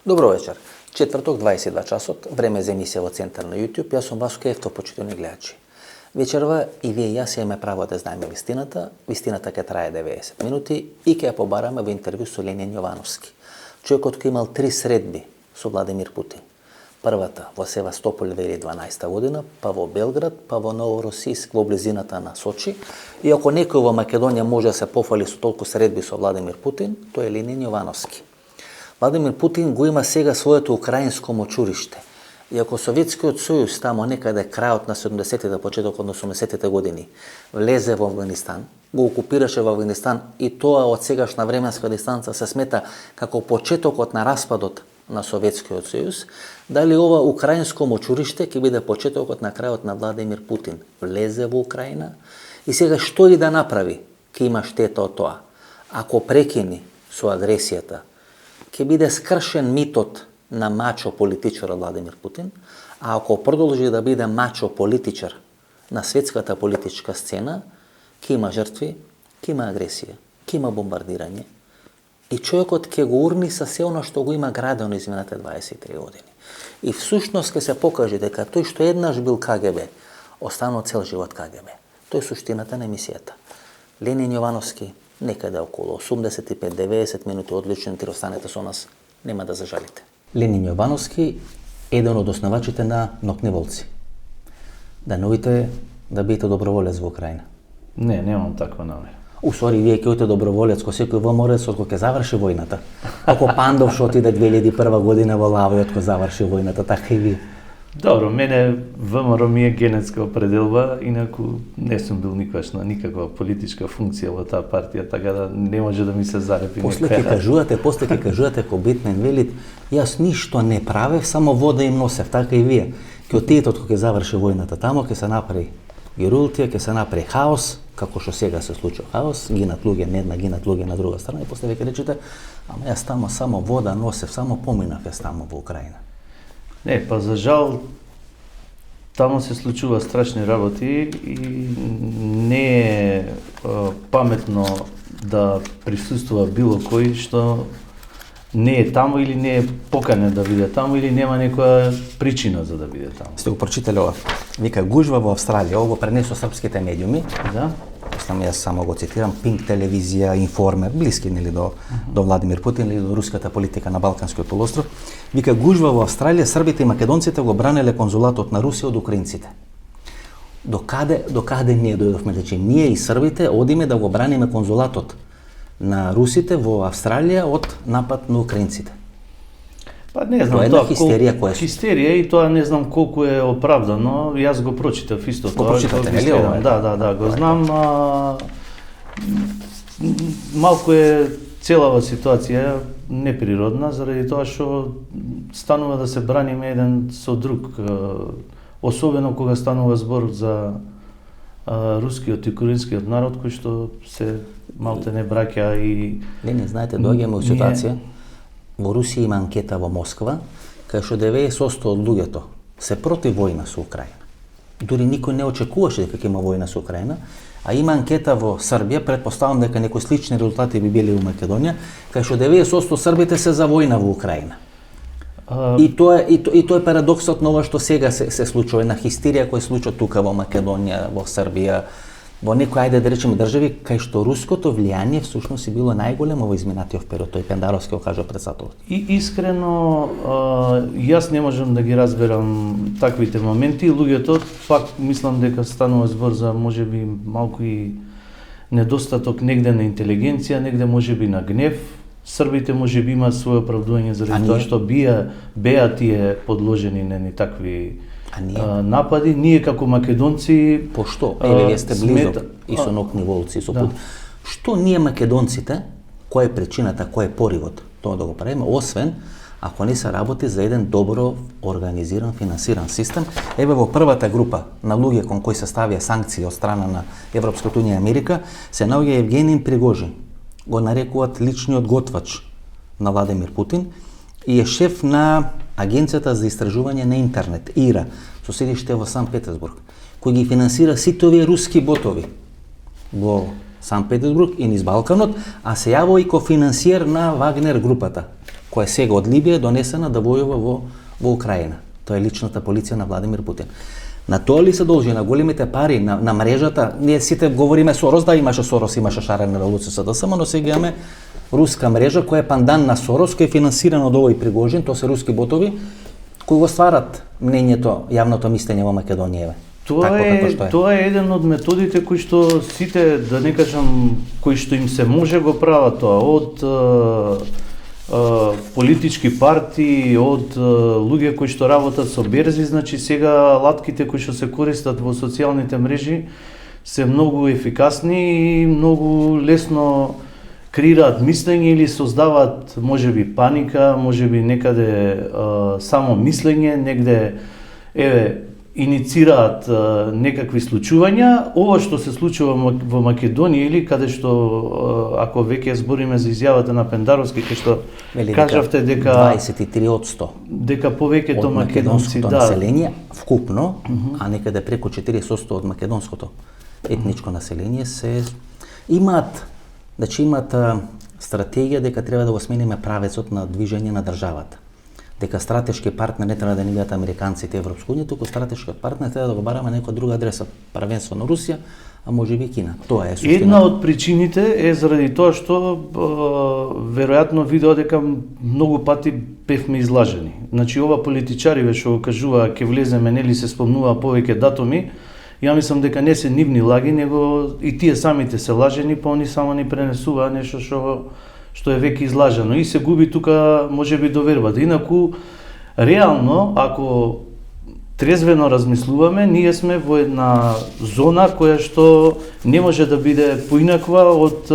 Добро вечер. Четврток, 22 часот, време за емисија во Центар на YouTube. Јас сум Васко Ефто, почитувани гледачи. Вечерва и вие и јас имаме право да знаеме вистината. Вистината ќе трае 90 минути и ќе ја побараме во интервју со Ленин Јовановски. Човекот кој имал 3 средби со Владимир Путин. Првата во Севастополј 2012 година, па во Белград, па во Новоросијск во близината на Сочи. И ако некој во Македонија може да се пофали со толку средби со Владимир Путин, тој е Ленин Јовановски. Владимир Путин го има сега своето украинско мочуриште. И ако Советскиот сојуз тамо некаде крајот на 70-тите, почетокот на 80-тите години, влезе во Афганистан, го окупираше во Афганистан и тоа од сегашна временска дистанца се смета како почетокот на распадот на Советскиот сојуз, дали ова украинско мочуриште ќе биде почетокот на крајот на Владимир Путин? Влезе во Украина и сега што и да направи, ќе има штета од тоа. Ако прекини со агресијата, ќе биде скршен митот на мачо политичар Владимир Путин, а ако продолжи да биде мачо политичар на светската политичка сцена, ќе има жртви, ќе има агресија, ќе има бомбардирање и човекот ќе го урни со се оно што го има градено изминалите 23 години. И всушност ќе се покаже дека тој што еднаш бил КГБ, останал цел живот КГБ. Тој е суштината на емисијата. Ленин Јовановски, некаде околу 85-90 минути одлично ти останете со нас, нема да зажалите. Ленин Јовановски е еден од основачите на Нокни волци. Да научите да бидете доброволец во Украина. Не, немам таква намера. Усори, вие ќе одите доброволец ко секој ВМРО-ец од кога ќе заврши војната. Ако Пандов што отиде 2001 година во Лавој од кога заврши војната, така и вие. Добро, мене ВМРО ми е генетска определба, инаку не сум бил никогаш на никаква политичка функција во таа партија, така да не може да ми се зарепи. После ќе кажувате ко Битмен велит, јас ништо не правев, само вода им носев, така и вие. Ќе отидете од кога ќе заврши војната тамо, ќе се направи гирултија, ќе се направи хаос, како што сега се случува хаос, гинат луѓе на една, гинат луѓе на друга страна и после веќе речете, ама јас тамо само вода носев, само поминав јас тамо во Украина. Не, па за жал, тамо се случува страшни работи и не е паметно да присуствува било кој што не е тамо или не е поканен да биде тамо или нема некоја причина за да биде тамо. Сте го прочитали ова? Вика гужва во Австралија, ова го пренесо српските медиуми. Да. Јас само го цитирам, Пинк телевизија, Информер, блиски нели до Владимир Путин или до руската политика на Балканскиот полуостров. Вика гужва во Австралија, србите и македонците го бранеле конзулатот на Русија од украинците. До каде ние дојдовме, значи ние и србите одиме да го браниме конзулатот на русите во Австралија од напад на украинците. Па не знам, тоа хистерија која е. Хистерија и тоа не знам колку е оправдано. Јас го прочитав исто тоа. Го прочитате, нели ова? Да, го знам. Малку е целава ситуација неприродна заради тоа што станува да се браниме еден со друг, особено кога станува збор за рускиот и украинскиот народ кој што се малте не браќа и не знаете, доаѓаме во ситуација. Во Русија има анкета во Москва, кај што 90% од луѓето се против војна со Украина. Дури никој не очекуваше дека ќе има војна со Украина, а има анкета во Србија, предпоставам дека некои слични резултати би били во Македонија, кај што 90% србите се за војна во Украина. И тоа е парадоксот на ова што сега се случува, на хистерија која се случува тука во Македонија, во Србија, во некои, ајде да речеме, држави кај што руското влијание всушност е било најголемо во изминатиот период, тој Пендаровски го кажа председателот. И искрено, јас не можам да ги разберам таквите моменти, луѓето пак мислам дека станува збор за можеби малку и недостаток негде на интелигенција, негде можеби на гнев. Србите можеби имаат свое оправдување заради тоа што беа тие подложени на такви напади. Ние како македонци пошто вие сте близо и со Нокни волци и со Путин. Што ние македонците, која е причината, кој е поривот тоа да го правиме, освен ако не се работи за еден добро организиран, финансиран систем. Еве во првата група на луѓе кон кои се ставија санкции од страна на Европската унија и Америка се наоѓа Евгений Пригожин. Го нарекуваат личниот готвач на Владимир Путин и е шеф на Агенцијата за истражување на интернет, ИРА, со седиште во Санкт Петербург, кој ги финансира сите овие руски ботови во Санкт Петербург и низ Балканот, а се јавува и кофинансиер на Вагнер групата. која сега од Либија е донесена да војува во Украина. Тоа е личната полиција на Владимир Путин. На тоа ли се должи, на големите пари, на мрежата? Ние сите говориме Сорос, да, имаше Сорос, имаше шарена револуција СДСМ, но сега имаме руска мрежа која е пандан на Сорос, која е финансирана од овој Пригожин, тоа се руски ботови, кои го стварат мнењето, јавното мислење во Македонија. Тоа е еден од методите кои што сите, да не кажам, кои што им се може го прават тоа, од политички партии, од луѓе кои што работат со берзи, значи сега латките кои што се користат во социјалните мрежи се многу ефикасни и многу лесно креираат мислење или создаваат можеби паника, можеби некаде само мислење, негде иницираат некакви случувања. Ова што се случува во Македонија или каде што, ако веќе збориме за изјавата на Пендаровски, кај што кажавте дека 23% дека повеќето македонци население вкупно, а некаде преку 40% од македонското етничко население се имаат стратегија дека треба да го смениме правецот на движење на државата. Дека стратешки партнер не треба да ни бидат американците и Европска унија, туку стратешкиот партнер треба да го бараме некоја друга адреса, првенствено Русија, а можеби Кина. Тоа е суштината. Една од причините е заради тоа што веројатно видео дека многу пати бевме излажени. Значи ова политичари што го кажува ќе влеземе, нели се спомнува повеќе датуми, ја мислам дека не се нивни лаги, него и тие самите се лажени, па они само ни пренесуваат нешто што е веќе излажено и се губи тука можеби довербата. Инаку, реално, ако трезвено размислуваме, ние сме во една зона која што не може да биде поинаква од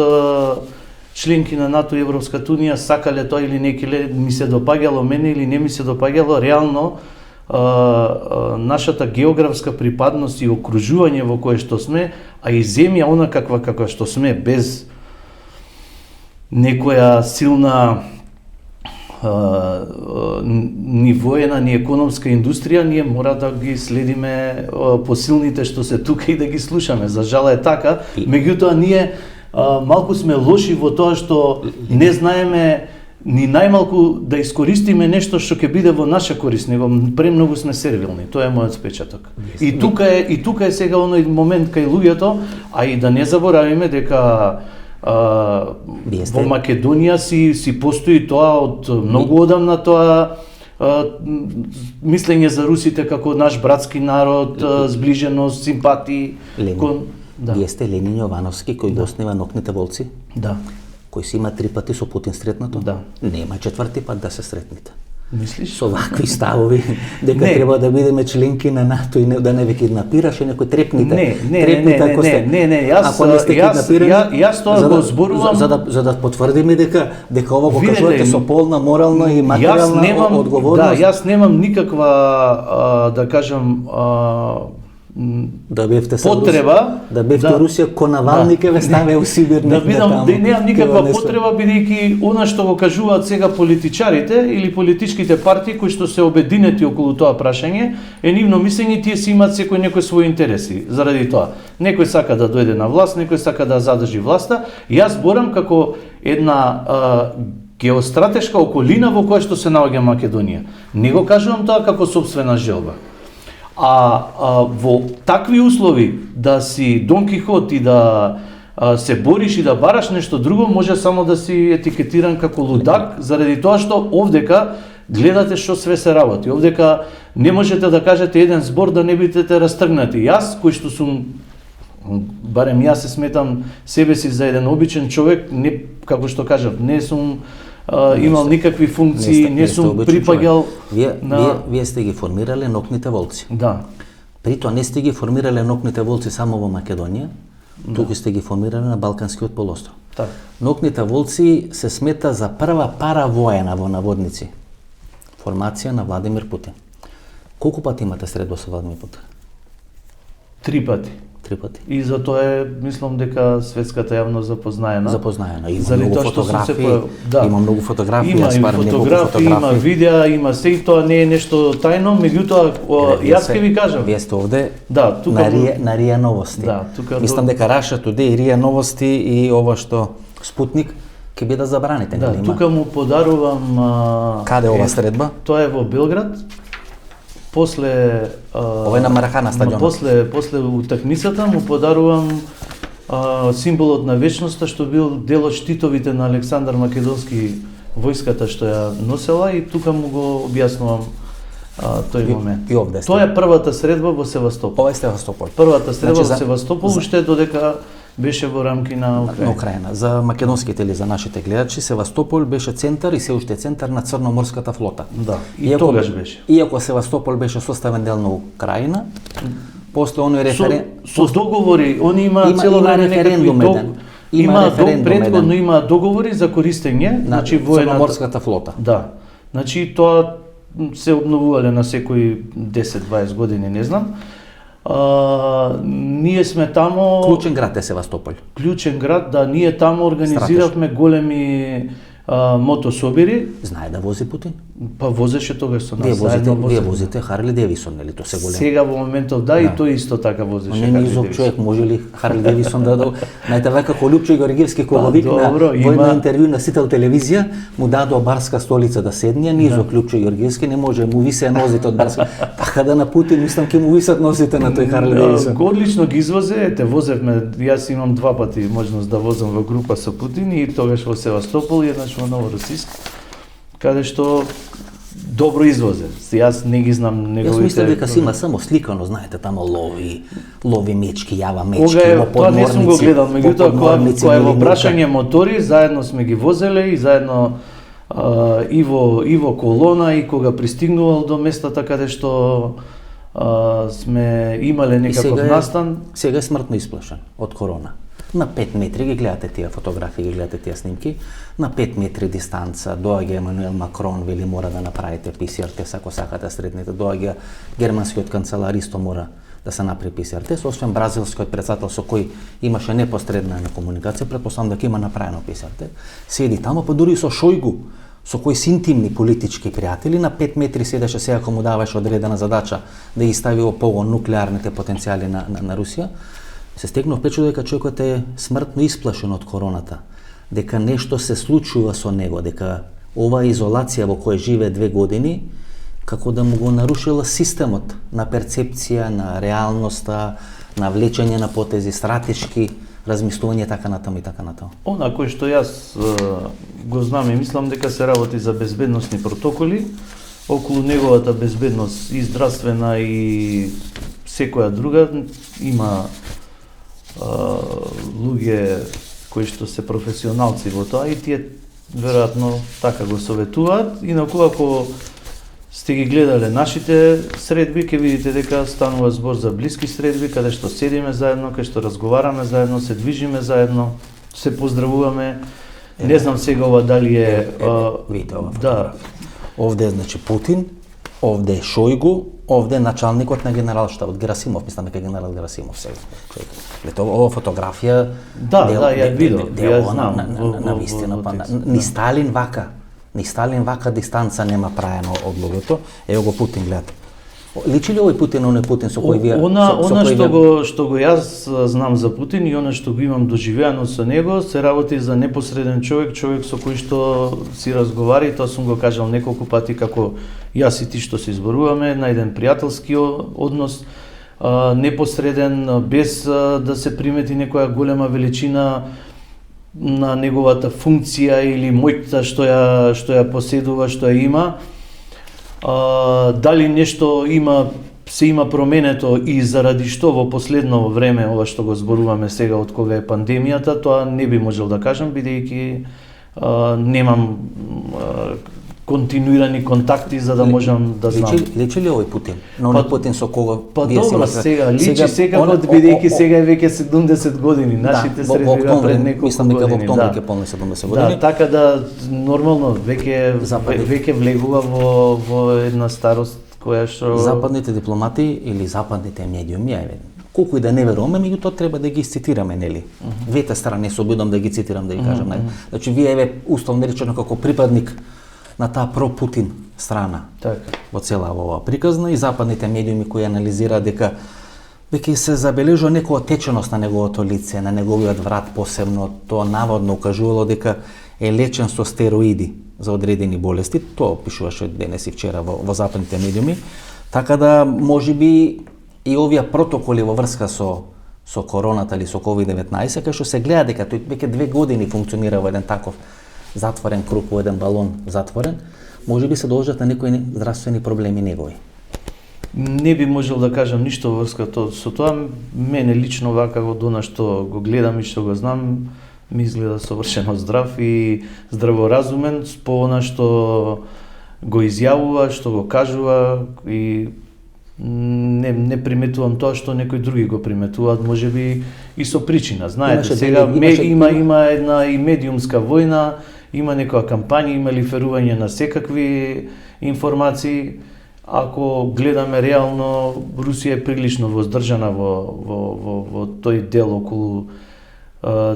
членки на НАТО и Европската унија, сакале тоа или не, ми се допаѓало мене или не ми се допаѓало, реално нашата географска припадност и окружување во кое што сме, а и земја она каква што сме, без некоја силна ни воена, ни економска индустрија, ние мора да ги следиме посилните што се тука и да ги слушаме. За жал е така, меѓутоа ние малку сме лоши во тоа што не знаеме ни најмалку да искористиме нешто што ќе биде во наша корист, него премногу сме сервилни. Тоа е мојот впечаток. И тука е сега оној момент кај луѓето, а и да не заборавиме дека во Македонија си постои тоа од многу одамна, тоа мислење за русите како наш братски народ, зближеност, симпатии. Вие сте Ленин Јовановски кој го основа Нокните волци? Да. Кој си има 3 пати со Путин сретнато? Да. Нема 4-ти пат да се сретните. Мислиш? Со вакви ставови дека треба да бидеме членки на НАТО и да не ве киднапираше некој трепните. Јас тоа го зборувам за да потврдиме дека ова го кажувате со полна морална и материјална одговорност. Да, јас немам никаква да кажам да бевте потреба да бевте Русија Навални ке ве ставе у Сибир. Да немам никаква потреба, бидејќи она што го кажуваат сега политичарите или политичките партии кои што се обединети околу тоа прашање е нивно мислење, тие си имаат некои своји интереси заради тоа. Некој сака да дојде на власт, некој сака да задржи власта. Јас зборам како една геостратешка околина во која што се наоѓа Македонија. Не го кажувам тоа како сопствена желба. Во такви услови да си Дон Кихот и да се бориш и да бараш нешто друго, може само да си етикетиран како лудак, заради тоа што овдека гледате што све се работи. Овдека не можете да кажете еден збор да не бидете растргнати. Јас, кој што сум, барем јас се сметам себе си за еден обичен човек, не, како што кажав, не сум имал никакви функции, не сум припаѓал на... Вие сте ги формирале Нокните волци. Да. При тоа не сте ги формирале Нокните волци само во Македонија, туку сте ги формирале на Балканскиот полуостров. Так. Нокните волци се смета за прва паравоена во наводници формација на Владимир Путин. Колку пати имате средба со Владимир Путин? 3 пати. 3 пати. И за тоа е, мислам дека светската јавност запознаена. Има многу фотографии. Има многу фотографии, има фотографии, има видеа, има се и тоа не е нешто тајно, меѓутоа јас ќе ви кажам. Вие сте овде да, тука на РИА Новости. Да, тука мислам дека Russia Today, РИА Новости и ова што Спутник ќе бидат забраните, Да, нели има? тука му подарувам... Каде е ова средба? Тоа е во Белград. После Ова е на Маракана стадионот. После утакмицата му подарувам символот на вечноста што бил дел од штитовите на Александар Македонски, војската што ја носела, и тука му го објаснувам тој момент. И овде сте. Тоа е првата средба во Севастопол. Ова е Севастопол. Првата средба Значи, во Севастопол, уште додека беше во рамки на на Украина. Украина. За македонските или за нашите гледачи, Севастопол беше центар и се уште е центар на Црноморската флота. Да, и тогаш беше. Иако Севастопол беше составен дел на Украина, после оној референдум Со договори, они има цело има време референдум некакви еден. Има референдум предходно еден. има договори за користење, значи воената. Црноморската флота. Да. Значи тоа се обновувале на секои 10-20 години, не знам. Ние сме тамо Клучен град е Севастопол. клучен град, да, ние тамо организиравме големи мотособири, Знае да вози Путин? па возеше тогаш со нас. Вие заедно возите возевме. Харли Девисон, нели? Тоа се голем. Сега во моментов да, и тој исто така возеше. Не Харли низок Девидсон. човек, може ли Харли Девисон да знаете вака Колупче Георгиевски кога Па, викна добро, во едно има- интервју на Сител телевизија, му дадоа барска столица да седне, низок Лупче Георгиевски не може, му висе нозите од барска. Така да на Путин мислам ќе му висат нозите на тој Харли Девисон. Одлично ги извозе, ете, возевме, јас имам 2 пати можност да возам во група со Путин, и тогаш во Севастопол и еднаш во Новоросиск, каде што добро извозе. Јас не ги знам Јас неговите... мислам дека си има само сликано, знаете, тамо лови мечки, јава мечки, Кога е, во тоа не сум го подморници, гледал, меѓутоа во кога подморници, е во милинука. прашање мотори, заедно сме ги возеле и заедно и во колона, и кога пристигнувал до местата каде што сме имале И некаков настан. сега е смртно исплашен од корона. На 5 метри ги гледате тие фотографии, ги гледате тие снимки, на 5 метри дистанца доаѓа Емануел Макрон, вели мора да направите ПСР тест ако сакате средните, доаѓа германскиот канцелар исто мора да се направи ПСР тест, освен бразилскиот председател со кој имаше непосредна комуникација, претпоставам дека има направено ПСР тест. Седи таму, па дури и со Шојгу, со кој се интимни политички пријатели, на 5 метри седеше сега кога му даваше одредена задача да ги стави во погон нуклеарните потенцијали на Русија. Се стекнав впечаток дека човекот е смртно исплашен од короната, дека нешто се случува со него, дека оваа изолација во која живее 2 години, како да му го нарушила системот на перцепција, на реалноста, на влечење на потези, стратешки размислување, така натаму и така натаму. Она кој што јас го знам и мислам дека се работи за безбедносни протоколи, околу неговата безбедност и здравствена и секоја друга, има луѓе кои што се професионалци во тоа и тие веројатно така го советуваат. Инаку ако сте ги гледале нашите средби, ќе видите дека станува збор за блиски средби, каде што седиме заедно, каде што разговараме заедно, се движиме заедно, се поздравуваме. Не знам сега ова дали е... Видите ова да, Овде е значи Путин, овде е Шојгу, овде е началникот на генералштабот Герасимов, мислам дека генерал Герасимов сега. Лето ова фотографија Да, ја видов, ја знам. на вистина, па ни Сталин вака, дистанца нема праено од луѓето. Ево го Путин гледате. Личи ли овој Путин на оној Путин со кој вие што го јас знам за Путин и она што го имам доживеано со него, се работи за непосреден човек со кој што си разговари, тоа сум го кажал неколку пати како јас и ти што се изборуваме на еден пријателски однос, непосреден, без да се примети некоја голема величина на неговата функција или моќта што ја поседува, што ја има. Дали нешто се има променето и заради што во последно време ова што го зборуваме сега од кога е пандемијата, тоа не би можел да кажам бидејќи немам континуирани контакти за да можам да знам. Личи ли овој Путин? На оној Путин со кого вие си имате? Сега личи секако бидејќи сега е веќе 70 години, нашите средби пред неколку мислам дека во години. октомври ќе полни 70 години. Да, така да нормално веќе влегува во една старост која што Западните дипломати или западните медиуми, колку и да не веруваме, меѓутоа треба да ги цитираме, нели? Двете страни се обидам да ги цитирам, да ги кажам. Значи вие условно речено како припадник на таа про-Путин страна во цела оваа приказна и западните медиуми кои анализираат дека веќе се забележува некоја теченост на неговото лице, на неговиот врат посебно, тоа наводно укажувало дека е лечен со стероиди за одредени болести, тоа пишуваше денес и вчера во западните медиуми, така да можеби и овие протоколи во врска со короната или со COVID-19, кај што се гледа дека тој веќе 2 години функционира во еден таков затворен круг, во еден балон затворен, можеби се должат на некои здравствени проблеми негови. Не би можел да кажам ништо во врска со тоа. Мене лично вака од она што го гледам и што го знам, ми изгледа совршено здрав и здраворазумен по она што го изјавува, што го кажува и не приметувам тоа што некои други го приметуваат, можеби и со причина. Знаете, сега има една и медиумска војна, има некоја кампања, има лиферување на секакви информации. Ако гледаме реално, Русија е прилично воздржана во тој дел околу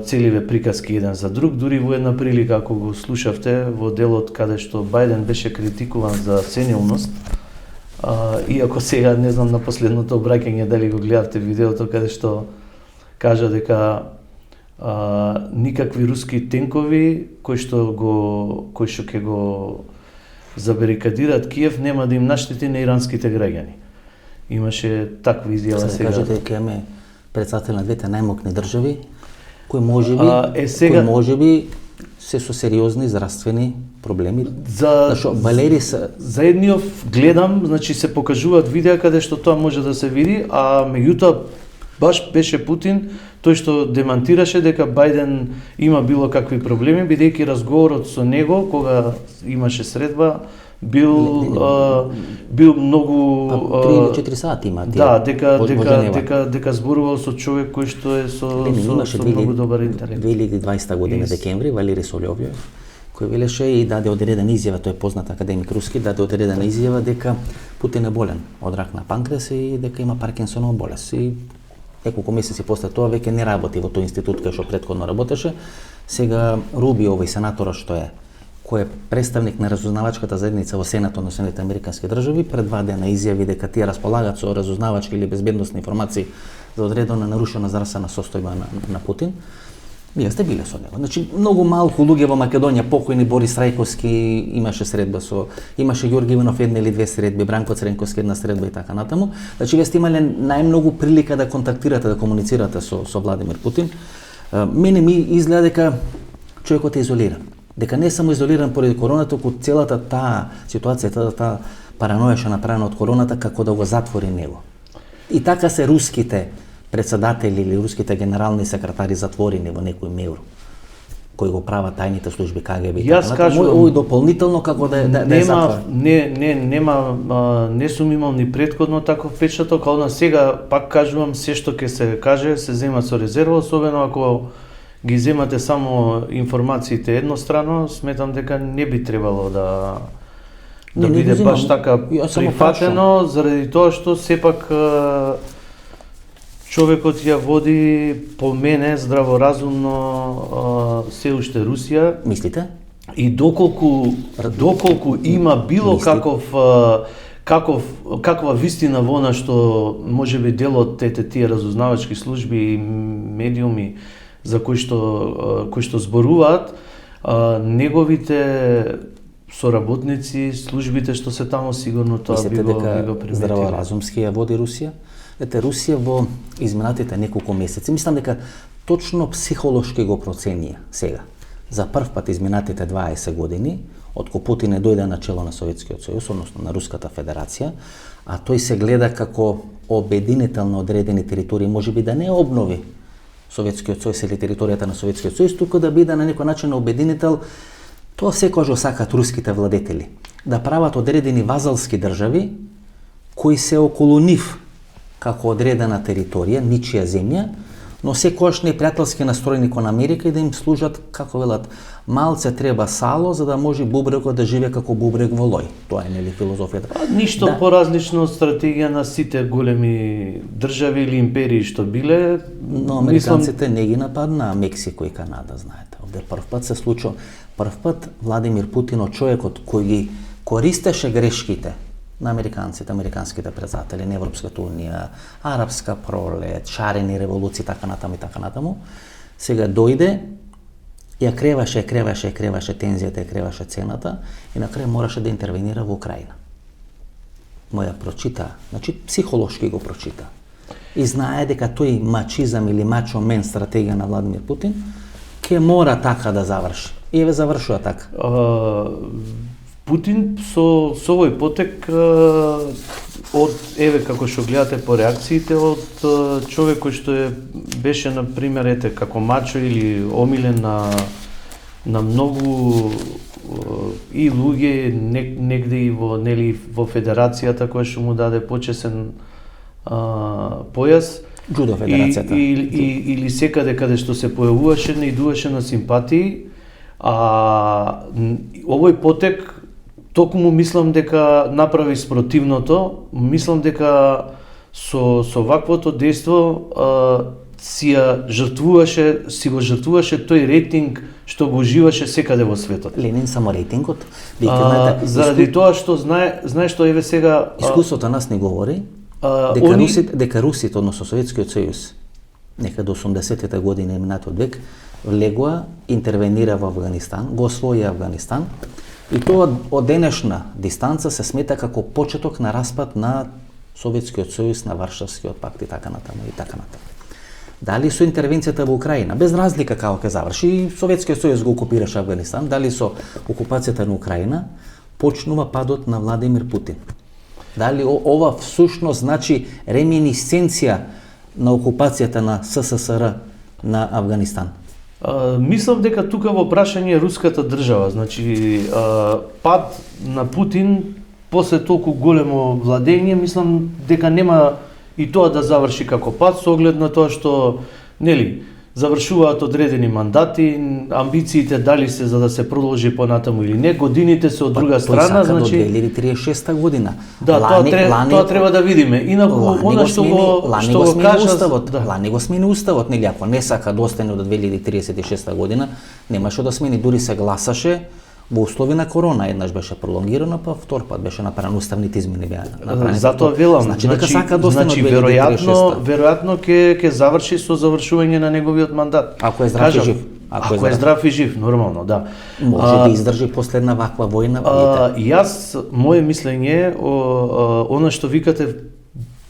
целиве приказки еден за друг. Дури во една прилика, ако го слушавте, во делот каде што Бајден беше критикуван за сенилност, иако сега не знам на последното обраќање дали го гледавте видеото каде што кажа дека никакви руски тенкови кои што ќе го забарикадираат Киев нема да им наштети на иранските граѓани. Имаше таква изјава сега. Кажете дека имаме председател на двете најмокни држави кои можеби се со сериозни здравствени проблеми. За едниот гледам, значи се покажуваат видеа каде што тоа може да се види, а меѓутоа баш беше Путин тој што демантираше дека Бајден има било какви проблеми, бидејќи разговорот со него кога имаше средба бил многу 3 или 4 сати има. Да, дека зборувал со човек кој што е со многу добар интелект. 2020 година декември Валери Соловјов кој велеше и даде одредена изјава, тој е познат академик руски, даде одредена изјава дека Путин е болен од рак на панкреас и дека има Паркинсонова болест. И неколку месеци после тоа веќе не работи во тој институт кај што претходно работеше. Сега Рубио, овој сенатор што е, кој е представник на разузнавачката заедница во Сенатот на Соединетите американски држави, пред 2 дена изјави дека тие располагаат со разузнавачки или безбедносни информации за одредена нарушена здравствена состојба на Путин. Вие сте биле со него. Значи, многу малку луѓе во Македонија, покојни Борис Рајковски имаше средба имаше Ѓорги Иванов една или две средби, Бранко Цренковски една средба и така натаму. Значи, вие сте имале најмногу прилика да контактирате, да комуницирате со Владимир Путин. Мене ми изгледа дека човекот е изолиран. Дека не е само изолиран поради короната, туку целата таа ситуација, таа параноја што направена од короната, како да го затвори него. И така се руските председатели или руските генерални секретари затворени во некој меур кои го прават тајните служби КГБ. Јас кажувам овој дополнително како да е затвор. Не сум имал ни претходно таков впечаток, а она сега пак кажувам се што ќе се каже се зема со резерва, особено ако ги земате само информациите еднострано, сметам дека не би требало да биде баш така прифатено, заради тоа што сепак човекот ја води по мене здраворазумно се уште Русија. Мислите? И доколку има било каква вистина во она што можеби дел од тие разузнавачки служби и медиуми за кои што зборуваат, неговите соработници, службите што се таму сигурно тоа би го приметило. Мислите дека здраворазумски ја води Русија? Ете, Русија во изминатите неколку месеци, мислам дека точно психолошки го проценија сега. За прв пат изминатите 20 години, откако Путин е дојде на чело на Советскиот сојуз, односно на Руската федерација, а тој се гледа како обединител на одредени територии, можеби да не обнови Советскиот сојуз или територијата на Советскиот сојуз, туку да биде на некој начин обединител. Тоа секогаш го сакаат руските владетели, да прават одредени вазалски држави кои се околу нив како одредена територија, ничија земја, но секогаш непријателски настроени кон Америка и да им служат, како велат, малце треба сало за да може бубрегот да живее како бубрег во лој. Тоа е нели филозофијата. Ништо поразлично од стратегија на сите големи држави или империи што биле. Но американците не ги нападна Мексико и Канада, знаете. Овде прв пат се случува. Прв пат Владимир Путин, човекот кој ги користеше грешките на американците, американските председатели, на Европската унија, арапска пролет, шарени револуции, така натаму и така натаму, сега дојде ја креваше тензијата, ја креваше цената и на крај мораше да интервенира во Украина. Моја прочита, значи психолошки го прочита. И знае дека тој мачизам или мачо мен стратегија на Владимир Путин ќе мора така да заврши. И еве завршува така. Путин со овој потек од еве како што гледате по реакциите од човек кој што беше на пример ете како мачо или омилен на многу и луѓе негде и во во федерацијата која што му даде почесен појас, Джудо федерацијата или секаде каде што се појавуваше наидуваше на симпатии, овој потек токму мислам дека направи спротивното, мислам дека со ваквото дејство си го жртвуваше тој рейтинг што го уживаше секаде во светот. Ленин само рейтингот. Заради тоа што знае што еве сега искуството нас не говори дека русите, односно Советскиот сојуз, некаде 80-те години на минатиот век, влегоа, интервенира во Авганистан, го освои Авганистан, и тоа од денешна дистанца се смета како почеток на распад на Советскиот сојуз, на Варшавскиот пакт и така натаму и така натаму. Дали со интервенцијата во Украина, без разлика како ќе заврши, Советскиот сојуз го окупираше Авганистан, дали со окупацијата на Украина, почнува падот на Владимир Путин. Дали ова всушност значи реминисценција на окупацијата на СССР на Авганистан? Мислам дека тука во прашање е руската држава, значи пад на Путин после толку големо владење, мислам дека нема и тоа да заврши како пад со оглед на тоа што нели завршуваат одредени мандати, амбициите дали се за да се продолжи понатаму или не, годините се од друга страна, значи до 2036 година. Да, тоа треба да видиме. Инаку она што го кажа уставот, лани го смени уставот, нели ако не сака да остане до 2036 година, немаше да смени, дури се гласаше во услови на корона, еднаш беше пролонгирано, па втор пат беше направен уставните измени беа направени. Затоа велам, значи дека сака да остане до 2036. Веројатно ќе заврши со завршување на неговиот мандат. Ако е здрав и жив. Ако е здрав и жив, нормално, да. Може да издржи последна ваква војна. Јас, моје мислење, она што викате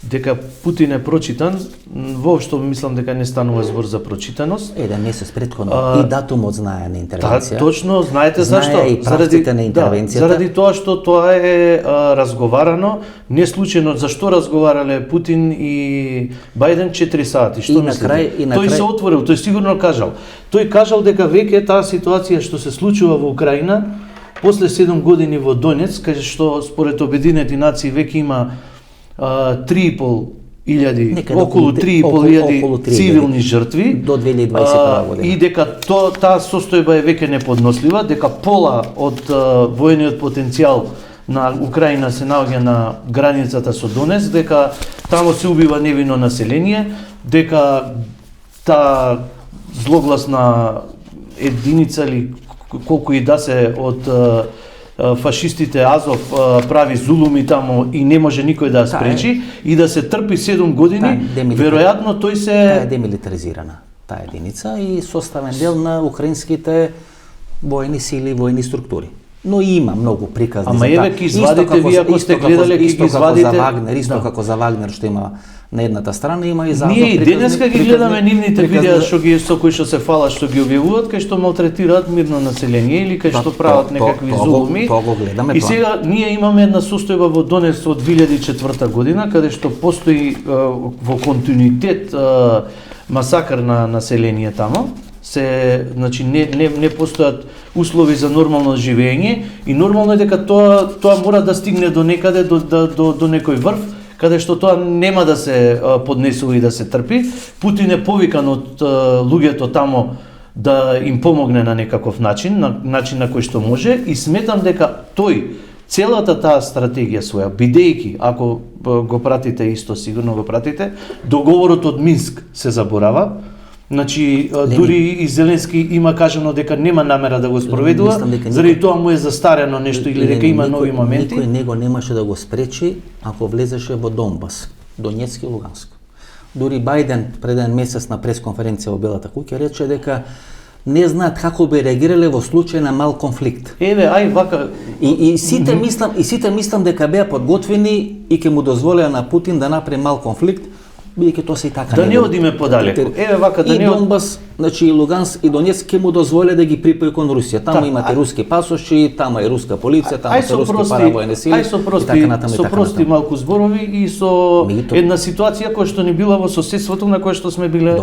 дека Путин е прочитан, воопшто мислам дека не станува збор за прочитаност. Еден месец претходно и датумот знае на интервенција. Точно, знаете зашто? Знае и правците на интервенцијата. Заради тоа што тоа е разговарано, не случајно зашто разговарале Путин и Бајден 4 сати. Што мислите? Тој се отворил, тој сигурно кажал. Тој кажал дека веќе таа ситуација што се случува во Украина после 7 години во Донецк, каде што според Обединети нации веќе има 3.500 околу 3.500 цивилни жртви до 2021 година. И дека таа состојба е веќе неподнослива, дека пола од војниот потенцијал на Украина се наоѓа на границата со Донецк, дека таму се убива невино население, дека таа злогласна единица или колку и да се од фашистите Азов прави зулуми таму и не може никој да спречи и да се трпи 7 години, веројатно тој се... Таа е демилитаризирана, таа единица и составен дел на украинските војни сили, војни структури. Но има многу приказни за таа. Ама еве ќе извадите вие ако сте гледале, ќе извадите... Исто како за Вагнер што има на едната страна, има и за Ние и денеска ги гледаме нивните видеа што ги со кои што се фалат, што ги објавуваат, кај што малтретираат мирно население или кај што прават некакви зулуми. Тоа го гледаме. И сега ние имаме една состојба во Донецк од 2004 година, каде што постои во континуитет масакр на население тамо. Значи не постојат услови за нормално живење и нормално е дека тоа мора да стигне до некаде до некој врв каде што тоа нема да се поднесува и да се трпи. Путин е повикан од луѓето тамо да им помогне на некаков начин, на начин на кој што може и сметам дека тој целата таа стратегија своја, бидејќи, ако го пратите исто, сигурно го пратите, договорот од Минск се заборава. Значи, дури и Зеленски има кажано дека нема намера да го спроведува, заради тоа му е застарено нешто или дека има нови моменти. Никој него немаше да го спречи ако влезеше во Донбас, Донецк и Луганск. Дури Бајден пред еден месец на пресконференција во Белата куќа рече дека не знаат како би реагирале во случај на мал конфликт. Еве, ај вака И сите мислам дека беа подготвени и ќе му дозволеа на Путин да направи мал конфликт, бидејќи тоа се и така да не одиме подалеку. Еве вака да и не Донбас, значи и Луганск и Донецк ќе му дозволе да ги припои кон Русија. Таму имате руски пасоши, таму е руска полиција, таму се руски паравојни сили. Ај со прости малку зборови и со една ситуација која што ни била во соседството на која што сме биле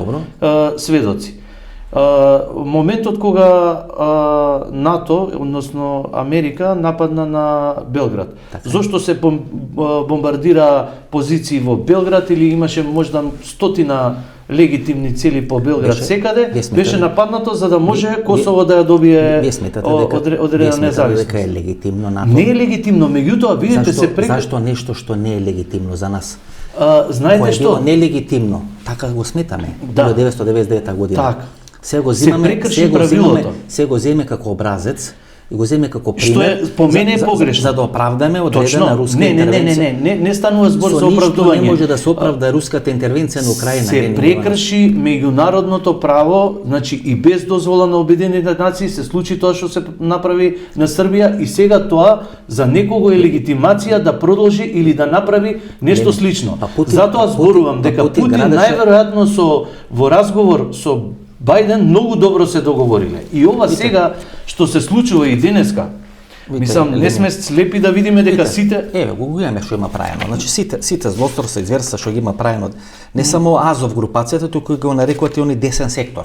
сведоци. Моментот кога НАТО, односно Америка, нападна на Белград. Така. Зошто се бомбардира позиции во Белград или имаше можда стотина легитимни цели по Белград секаде, беше нападнато за да може Косово да ја добие одредена независност. Дека е легитимно НАТО? Не е легитимно, меѓутоа видите се Зашто нешто што не е легитимно за нас? Знаете што? Нелегитимно, така го сметаме, 1999 година. Така. Се го земе како образец и го земе како пример. Што е по мене е погрешно. За да оправдаме одредена руска интервенција. Не станува збор за оправдување. Не може да се оправда руската интервенција на Украина. Се прекрши меѓународното право, значи и без дозвола на Обединетите нации се случи тоа што се направи на Србија и сега тоа за некого е легитимација да продолжи или да направи нешто слично. Затоа зборувам дека Путин најверојатно во разговор со Бајден многу добро се договориле. И ова сега што се случува и денеска, мислам, не сме слепи да видиме дека сите... Еве, го имаме што има праено. Значи, сите злосторства и зверства што ги има праено, не само Азов групацијата, туку го нарекувате они десен сектор.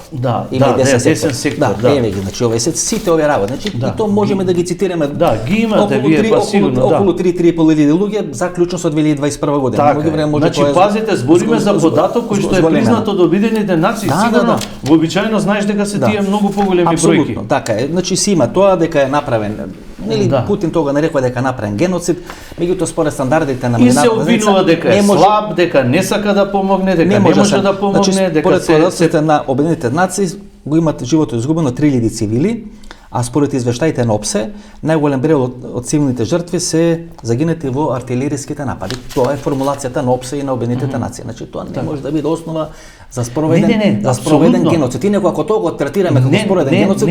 Десен сектор. Еве ги, значи, сите овие работи. Значи, и то можеме да ги цитираме. Да, ги имате вие, па сигурно, околу 3,5 луѓе, заклучно со 2021 година. Така, значи, пазите, збориме за податок кој што е признат од Обединетите нации, сигурно, вообичаено знаеш дека се тие многу поголеми бројки. Апсолутно, така е. Значи, си има тоа дека е направен Путин тога нарекува дека направен геноцид, меѓутоа според стандардите на и се обвинува дека е слаб, дека не сака да помогне, дека не може да помогне, дека се на Обединетите нации го имат животот изгубено 3000 цивили, а според извештаите на ОПСЕ, најголем број од цивилните жртви се загинати во артилериските напади. Тоа е формулацијата на ОПСЕ и на Обединетите нации. Значи тоа не може да биде основа за спроведен геноцид. И него ако тоа го третираме како спроведен геноцид,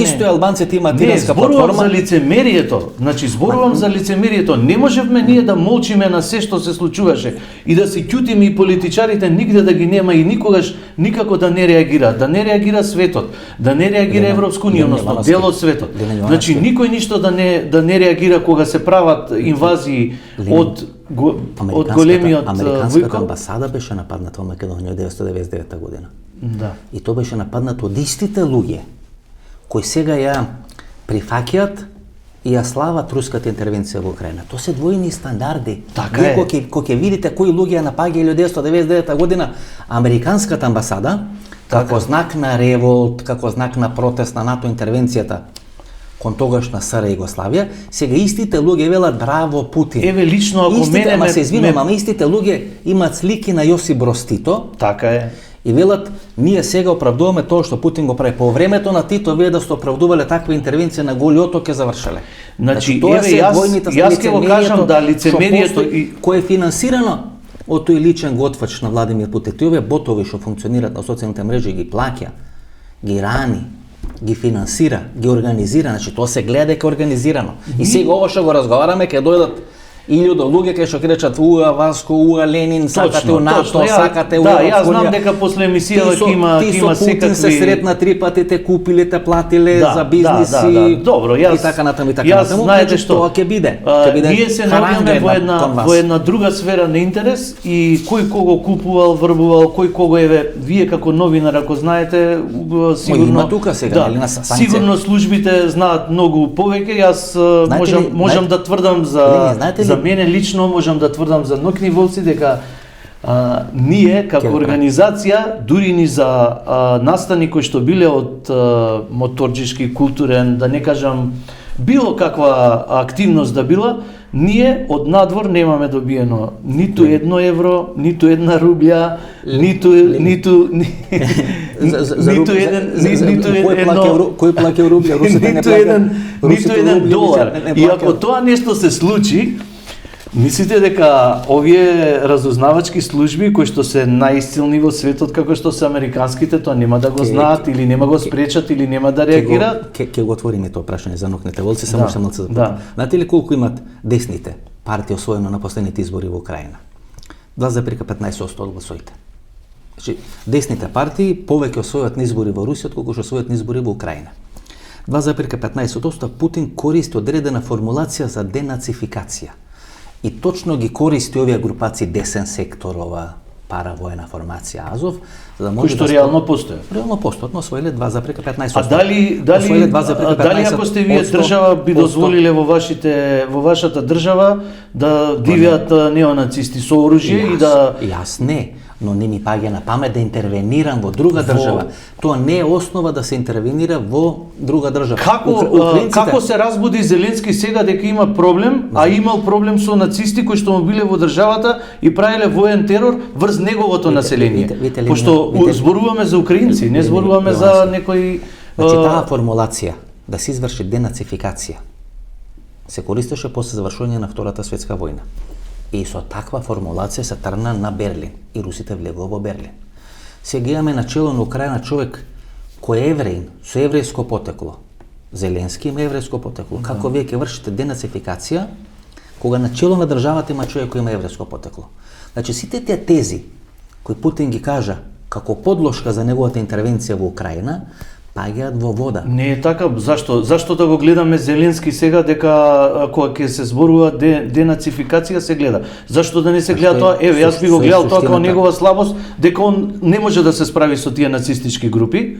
исто албанците имаат тиранска платформа. За лицемерието. Значи зборувам за лицемерието. Не можевме ние да молчиме на се што се случуваше и да се ќутиме и политичарите нигде да ги нема и никогаш никако да не реагира. Да не реагира светот, да не реагира Европска унија, односно дел од светот. Значи никој ништо да не реагира кога се прават инвазии од големиот Американската амбасада беше нападната во Македонија 1999 година. Да. И тоа беше нападнато од истите луѓе кои сега ја прифаќаат и ја слават руската интервенција во Украина. Тоа се двојни стандарди. Така е. Кога ќе видите кои луѓе ја напаѓаја 1999 година Американската амбасада, како знак на револт, како знак на протест на НАТО интервенцијата кон тогашна СР Југославија, сега истите луѓе велат браво Путин. Еве лично ако мене ама се извинувам, ама истите луѓе имаат слики на Јосип Брос Тито. Така е. И велат ние сега оправдуваме тоа што Путин го прави. По времето на Тито вие да сте оправдувале таква интервенција на Голи оток е завршеле. Значи еве јас ќе го кажам да лицемерието кое е финансирано од тој личен готвач на Владимир Путин. Овие ботови што функционираат на социјалните мрежи ги плаќа, ги рани, ги финансира, ги организира, значи тоа се гледа дека е организирано. И сега ова што го разговараме ќе дојдат 1000 луѓе кај што ќе речат уа Васко, уа Ленин, сакате у НАТО, сакате у Европска унија. Да, јас знам дека после емисијава ќе има секакви... Путин се сретна 3 пати, те купиле, те платиле за бизниси. Добро, јас... И така натаму, и така натаму. Знаете што? Тоа ќе биде. Ние се наоѓаме во една друга сфера на интерес и кој кого купувал, врбувал, кој кого вие како новинар, ако знаете, сигурно... Има тука сега, или на санкција? Сигурно службите знаат многу повеќе. Јас можам да тврдам за мене лично можам да тврдам за ноќни волци дека ние како организација дури ни за настани кои што биле од моторџишки, културен, да не кажам било каква активност да била, ние од надвор немаме добиено ниту 1 евро, ниту 1 рубља, ниту еден долар. И ако тоа нешто се случи, Мислите дека овие разузнавачки служби кои што се најсилни во светот како што се американските, тоа нема да го знаат или нема го спречат или нема да реагираат? Ќе го отвориме тоа прашање за нокните волци, само што малку да. Да. Знаете ли колку имат десните партии освоено на последните избори во Украина? 2,15% од гласовите. Значи, десните партии повеќе освојуваат на избори во Русија отколку што освојуваат на избори во Украина. 2,15% Путин користи одредена формулација за денацификација. И точно ги користи овие групации десен сектор, ова паравоена формација Азов, за да може кои што реално постои. Реално постојат, но освоиле 2,15%. А дали ако сте вие држава би дозволиле во вашата држава да дивеат неонацисти со оружје и да Јас не, но не ми паѓа на памет да интервенирам во друга држава. Тоа не е основа да се интервенира во друга држава. Како се разбуди Зеленски сега дека има проблем, а имал проблем со нацисти кои што му биле во државата и правеле воен терор врз неговото население? Пошто зборуваме за украинци, не зборуваме за некои... Значи, таа формулација да се изврши денацификација се користеше после завршување на Втората светска војна. И со таква формулација се тргна на Берлин и русите влегува во Берлин. Сега имаме начело на Украина човек кој е евреин, со еврејско потекло. Зеленски има еврејско потекло. Како вие ќе вршите денацификација кога начело на државата има човек кој има еврејско потекло? Значи сите тие тези кои Путин ги кажа како подлошка за неговата интервенција во Украина, паѓаат во вода. Не е така, зашто да го гледаме Зеленски сега дека кога ќе се зборува денацификација се гледа? Зашто да не се гледа тоа? Еве, јас би го гледал тоа како негова слабост, дека он не може да се справи со тие нацистички групи,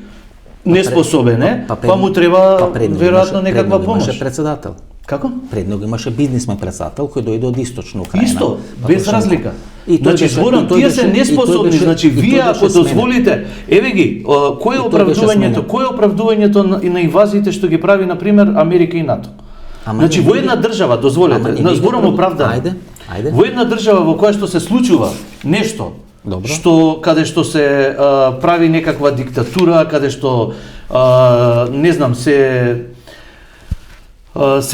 неспособен е, па му треба веројатно некаква помош. Имаше председател. Како? Пред него имаше бизнисмен председател кој дојде од источна Украина. Исто, без разлика. Значи, зборам, тие се неспособни, значи, вие ако дозволите, еве ги, кој е оправдувањето на инвазиите што ги прави, например, Америка и НАТО? Значи, во една држава, дозволете, зборам оправдано, во една држава во која што се случува нешто, каде што се прави некаква диктатура, каде што, не знам, се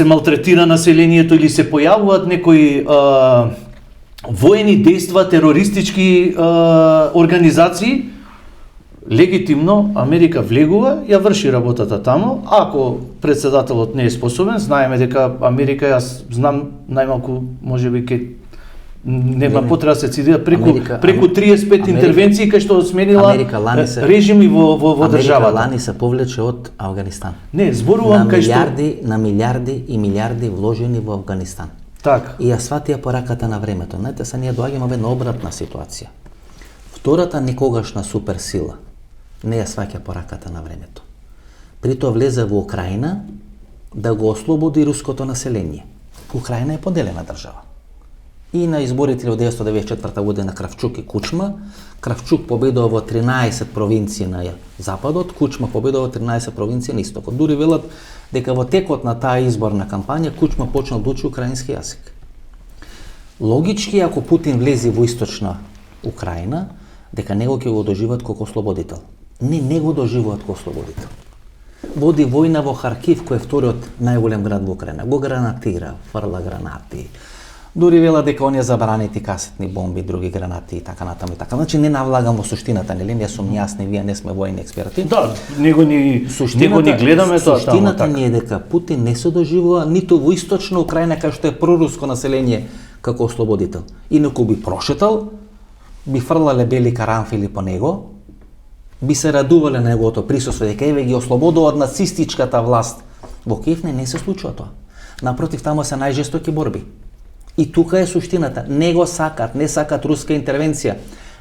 малтретира населението или се појавуваат некои воени дејства, терористички организации, легитимно Америка влегува, ја врши работата таму. Ако председателот не е способен, знаеме дека Америка, јас знам најмалку, можеби нема потреба да се цитира преку 35 интервенции кај што сменила режими во државата. Америка лани се повлече од Авганистан. Не, зборувам кај што на милиарди и милиарди вложени во Авганистан. Така. И ја сватија пораката на времето. Знаете, се ние доаѓаме во една обратна ситуација. Втората некогашна суперсила не ја сваќа пораката на времето. При тоа влезе во Украина да го ослободи руското население. Украина е поделена држава. И на изборите од 1994 година Кравчук и Кучма, Кравчук победува во 13 провинции на западот, Кучма победува во 13 провинции на истокот. Дури велат дека во текот на таа изборна кампања Кучма почнал да учи украински јазик. Логички, ако Путин влезе во источна Украина, дека него ќе го доживат како ослободител. Не го доживуваат како ослободител. Води војна во Харкив, кој е вториот најголем град во Украина. Го гранатира, фрла гранати. Дури вела дека оние забранети касетни бомби, други гранати и така натаму и така. Значи не навлагам во суштината, нели? Ние сум јасни, вие не сме војни експерти. Да, него ни гледаме тоа таму. Суштината ни е дека Путин не се доживува ниту во источна Украина кај што е проруско население како ослободител. Инаку би прошетал, би фрлале бели карамфили по него, би се радувале на неговото присуство, дека еве ги ослободува од нацистичката власт. Во Киев не се случува тоа. Напротив, таму се најжестоки борби. И тука е суштината. Не го сакат, не сакат руска интервенција.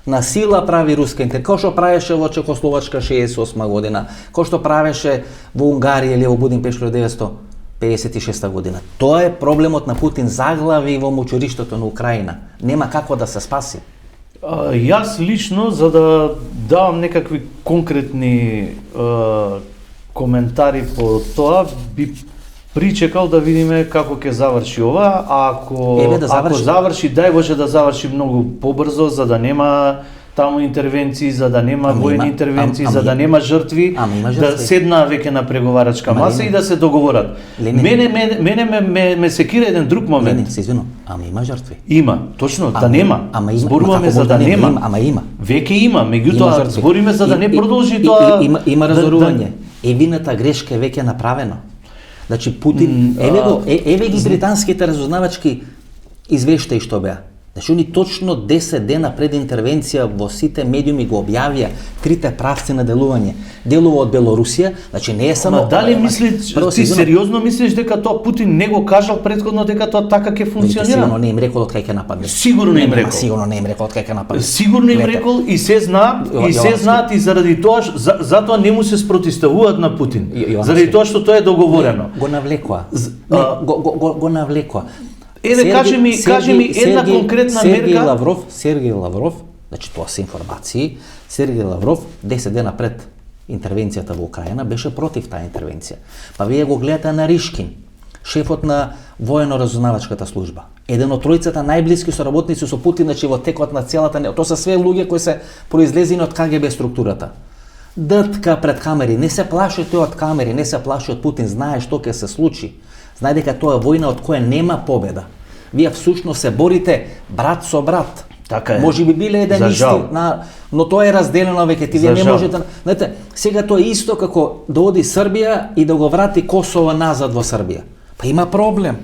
На сила прави руска интервенција. Кој што правеше во Чехословачка 68 година, кој што правеше во Унгарија или во Будимпешта 1956 година. Тоа е проблемот на Путин, заглави во мучуриштето на Украина. Нема како да се спаси. Јас лично, за да давам некакви конкретни коментари по тоа, би причекал да видиме како ќе заврши ова, ако заврши, дај Боже да заврши многу побрзо, за да нема таму интервенции, за да нема Ама војни има- интервенции, ама за да има- нема жртви, ама има да жртви. седна веќе на преговарачка Ама маса Ленин- и да се договорат. Ленин- Мене ме секира еден друг момент. Ленин, се извинувам, ама има жртви. Има, точно, да Ама- нема. ама има- Зборуваме ама како за може да да нема. ама има. Веќе има, Има меѓутоа жртви. збориме за да не продолжи И- тоа. Има да- разорување. Евината грешка е веќе направена. Значи Путин, еве ги британските разузнавачки извештаи што беа. Значи они точно 10 дена пред интервенција во сите медиуми го објавија трите правци на делување. Делува од Белорусија, значи не е само Ама дали мисли, Прво се ти извинувам, сериозно мислиш дека тоа Путин не го кажал претходно дека тоа така ќе Сигурно функционира? не им рекол од кај ќе нападне. Сигурно им Нема, рекол. Сигурно не им рекол од кај ќе нападне. Сигурно им Гледате, рекол и се знаат, и се Јовановски. знаат и заради тоа затоа не му се спротиставуваат на Путин. Јовановски. Заради тоа што тоа е договорено. Го навлекоа. а- Не, го навлекоа. Еве, кажи ми една конкретна мерка. Сергеј Лавров, значи тоа се информации, Сергеј Лавров 10 дена пред интервенцијата во Украина беше против таа интервенција. Па вие го гледате на Ришкин, шефот на воено-разузнавачката служба. Еден од тројцата најблиски соработници со Путин, значи во текот на целата, тоа се све луѓе кои се произлезени од КГБ структурата. Дртка пред камери, не се плаши тој од камери, не се плаши од Путин, знае што ќе се случи. Знае дека тоа е војна од која нема победа. Вие всушност се борите брат со брат. Така е. Може би биле еден За исти, жал. но тоа е разделено веќе, ти вие За не жал. можете. Знаете, сега тоа е исто како да оди Србија и да го врати Косово назад во Србија. Па има проблем.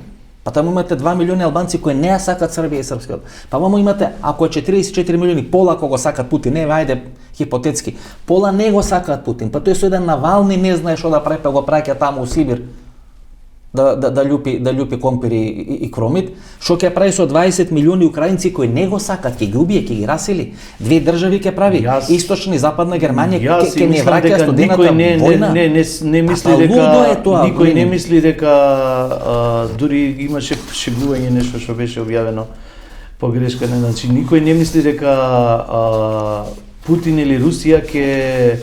Па таму имате 2 милиони албанци кои не ја сакат Србија и српскиот. Па ваму имате, ако е 44 милиони, пола ако го сакат Путин, не, ајде, хипотетски, пола не го сакат Путин, па тој со еден Навални не знае што да прави, па го праќа таму у Сибир да љупи компири и кромит, што ќе прави со 20 милиони украинци кои не го сакат, ќе ги убие, ќе ги расили. Две држави ќе прави, источна и западна Германија, ќе не враќа студената војна. Не мисли Па, лудо е дека тоа, никој не Ленин. мисли дека дури имаше шегување нешто што беше објавено погрешка, значи никој не мисли дека Путин или Русија ќе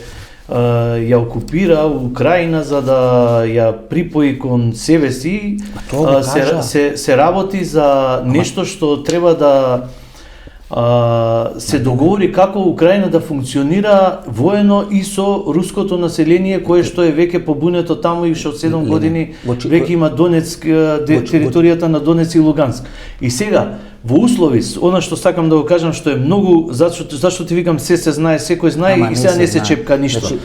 ја окупира Украина за да ја припои кон себе си. тоа го кажа. Се работи за нешто што треба да се договори како Украина да функционира воено и со руското население кое што е веќе побунето таму и што 7 години веќе има Донецк, територијата на Донецк и Луганск. И сега во услови, она што сакам да го кажам што е многу, зашто ти викам се знае, секој знае Ама и сега не се знае. чепка ништо. Значи,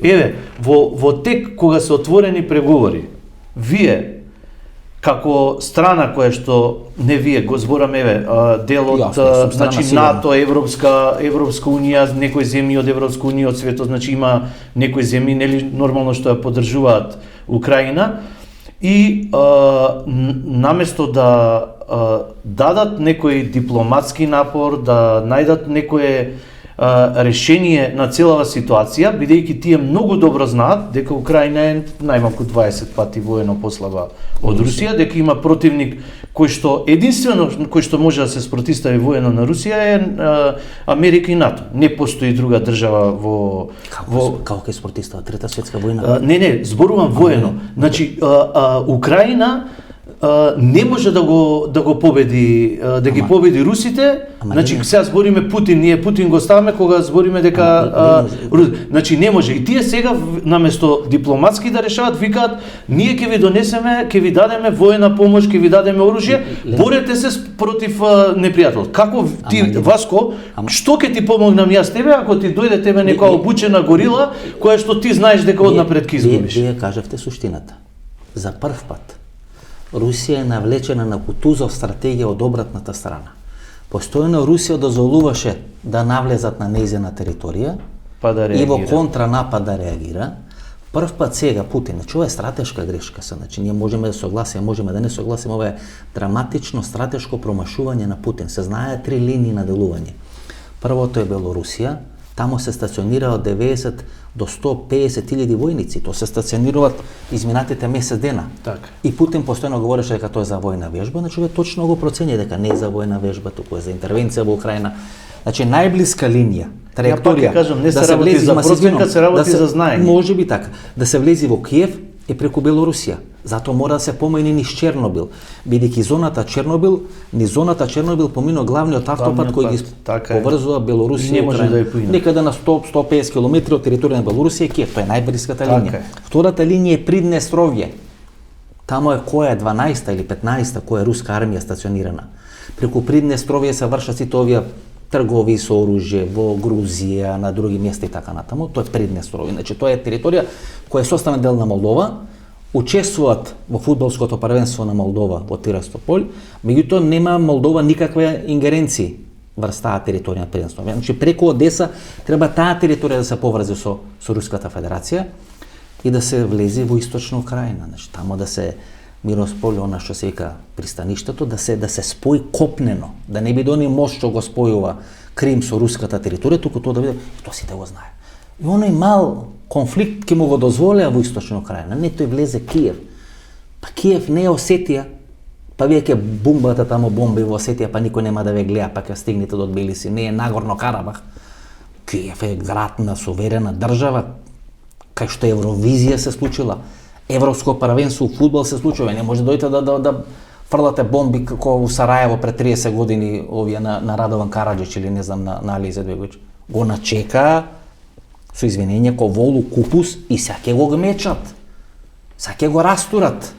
Еве, во тек кога се отворени преговори, вие како страна која што не вие го зборам, еве, дел од Јасно, сум страна, значи сигурно. НАТО, Европска унија, некои земји од Европска унија од светот, значи има некои земји нели нормално што ја поддржуваат Украина и наместо да дадат некој дипломатски напор, да најдат некое решение на целава ситуација, бидејќи тие многу добро знаат дека Украина е најмалку 20 пати воено послаба од Русија, дека има противник кој што единствено кој што може да се спротистави воено на Русија е Америка и НАТО. Не постои друга држава Како ќе спортистава Трета светска војна? Не, зборувам воено. Значи Украина не може да го победи, да ги победи русите. Значи сега збориме Путин, ние Путин го ставаме кога збориме дека значи не може. И тие сега наместо дипломатски да решават, викаат ние ќе ви донесеме, ќе ви дадеме воена помош, ќе ви дадеме оружје, борете се против непријател. Како ти Васко, што ќе ти помогнам јас тебе ако ти дојде тебе некоја обучена горила која што ти знаеш дека однапред ќе изгубиш? Вие кажавте суштината. За прв пат Русија е навлечена на Кутузов стратегија од обратната страна. Постојано Русија дозволуваше да навлезат на нејзина територија и во контранапад да реагира. Прв пат сега Путин, значи ова е стратешка грешка, значи ние можеме да согласиме, можеме да не согласиме, ова е драматично стратешко промашување на Путин. Се знае 3 линии на делување. Првото е Белорусија, таму се стационира од 90 до 150 илјади војници, тоа се стационираат изминатите месец дена. Така. И Путин постојано говореше дека тоа е за војна вежба, значи овие точно го проценија дека не е за војна вежба, туку е за интервенција во Украина. Значи најблиска линија, траекторија, кажам, не се работи за проценка, се работи за знаење. Може би така, да се влези во Киев е преку Белорусија. Затоа мора да се помине низ Чернобил. Бидејќи зоната Чернобил поминува главниот автопат кој ги поврзува Белорусија и Украина. Некаде на 100-150 км од територија на Белорусија и Киев, тоа е најблиската линија. Втората линија е Приднестровје. Тамо е која 12-та или 15-та која е руска армија стационирана. Преку Приднестровје се вршат сите овие тргови со оружје во Грузија, на други места и така натаму. Тоа е Приднестровје. Значи тоа е територија која е составен дел на Молдова. Учествуваат во фудбалското првенство на Молдова во Тирасполј, меѓутоа нема Молдова никаква ингеренции врз таа територија на Приднестровје. Значи преку Одеса треба таа територија да се поврзе со Руската Федерација и да се влезе во источна Украина. Значи тамо да се Миросполј, она што се вика пристаништето, да се спои копнено, да не биде оној мост што го спојува Крим со руската територија, туку тоа да биде, тоа сите го знае. И оној мал конфликт ќе му го дозволеа во источна Украина. Не, тој влезе Киев. Па Киев не е Осетија. Па вие ќе бумбате тамо бомби во Осетија, па никој нема да ве гледа, па ќе стигнете до Тбилиси. Не е Нагорно Карабах. Киев е град на суверена држава, кај што Евровизија се случила. Европско првенство фудбал се случува. Не може дојдете да фрлате бомби како во Сараево пред 30 години овие на Радован Караџич или не знам на Али Изетбеговиќ. Го начека со извинење ко волу купус и сега ќе го гмечат. Сега ќе го растурат.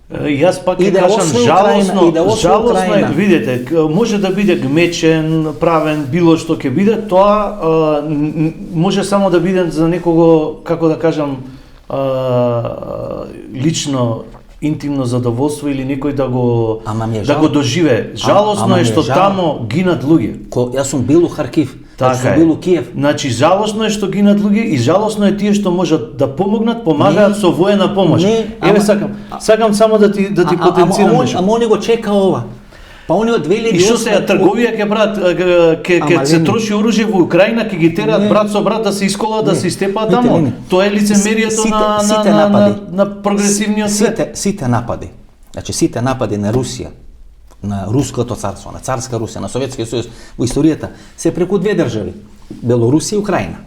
Јас пак ќе кажам жалосно е, видите, може да биде гмечен, правен, било што ќе биде, тоа може само да биде за некого, како да кажам, лично интимно задоволство или некој да го доживее. Жалосно е што тамо гинат луѓе. Јас сум бил у Харкив. Така е. Киев. Значи, жалосно е што гинат луѓе и жалосно е тие што можат да помогнат, помагаат со воена помош. Еве сакам само да ти потенцирам нешто. Ама они го чека ова. Па они од 2008. И што сега трговија ќе брат, ќе се троши оружје во Украина, ќе ги терат брат со брат да се исколаат, да се истепаат таму. Тоа е лицемерието на прогресивниот свет. Сите напади. Значи сите напади на Русија, на Руското царство, на царска Русија, на Советскиот сојуз во историјата се преку две држави, Белорусија и Украина.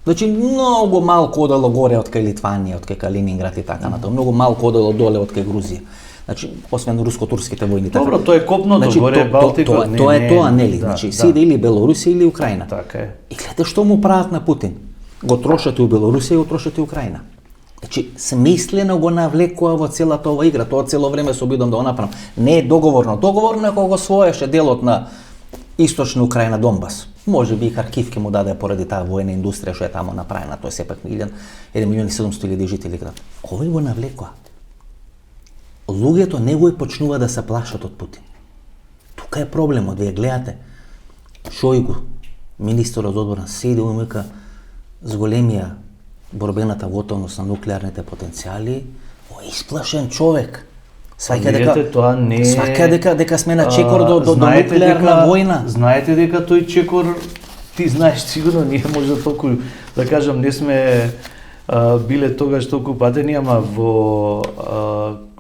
Значи многу малку одело горе од кај Литванија, од кај Калининград и така натаму, многу малку одело доле од кај Грузија. Значи освен руско-турските војни. Добро, тоа е копното горе Балтикот. Тоа е тоа, нели? Значи си или Белорусија или Украина. Така е. И гледа што му прават на Путин. Го трошат и у Белорусија и го трошат и Украина. Значи, смислено го навлекува во целата ова игра, тоа цело време се обидам да го направам. Не е договорно. Договорно е кога го своеше делот на источна Украина, Донбас. Може би и Харкив ќе му даде поради таа воена индустрија што е таму направена, тоа е сепак 1.700.000 жители град. Овој го навлекува. Луѓето него почнува да се плашат од Путин. Тука е проблемот, вие гледате. Шојгу, министерот за одбрана, седи умека с големија борбената готовност на нуклеарните потенцијали, исплашен човек. Сваќа дека сме на чекор до нуклеарна војна. Знаете дека тој чекор, ти знаеш сигурно, ние може толку да кажам не сме биле тогаш толку патени, ама во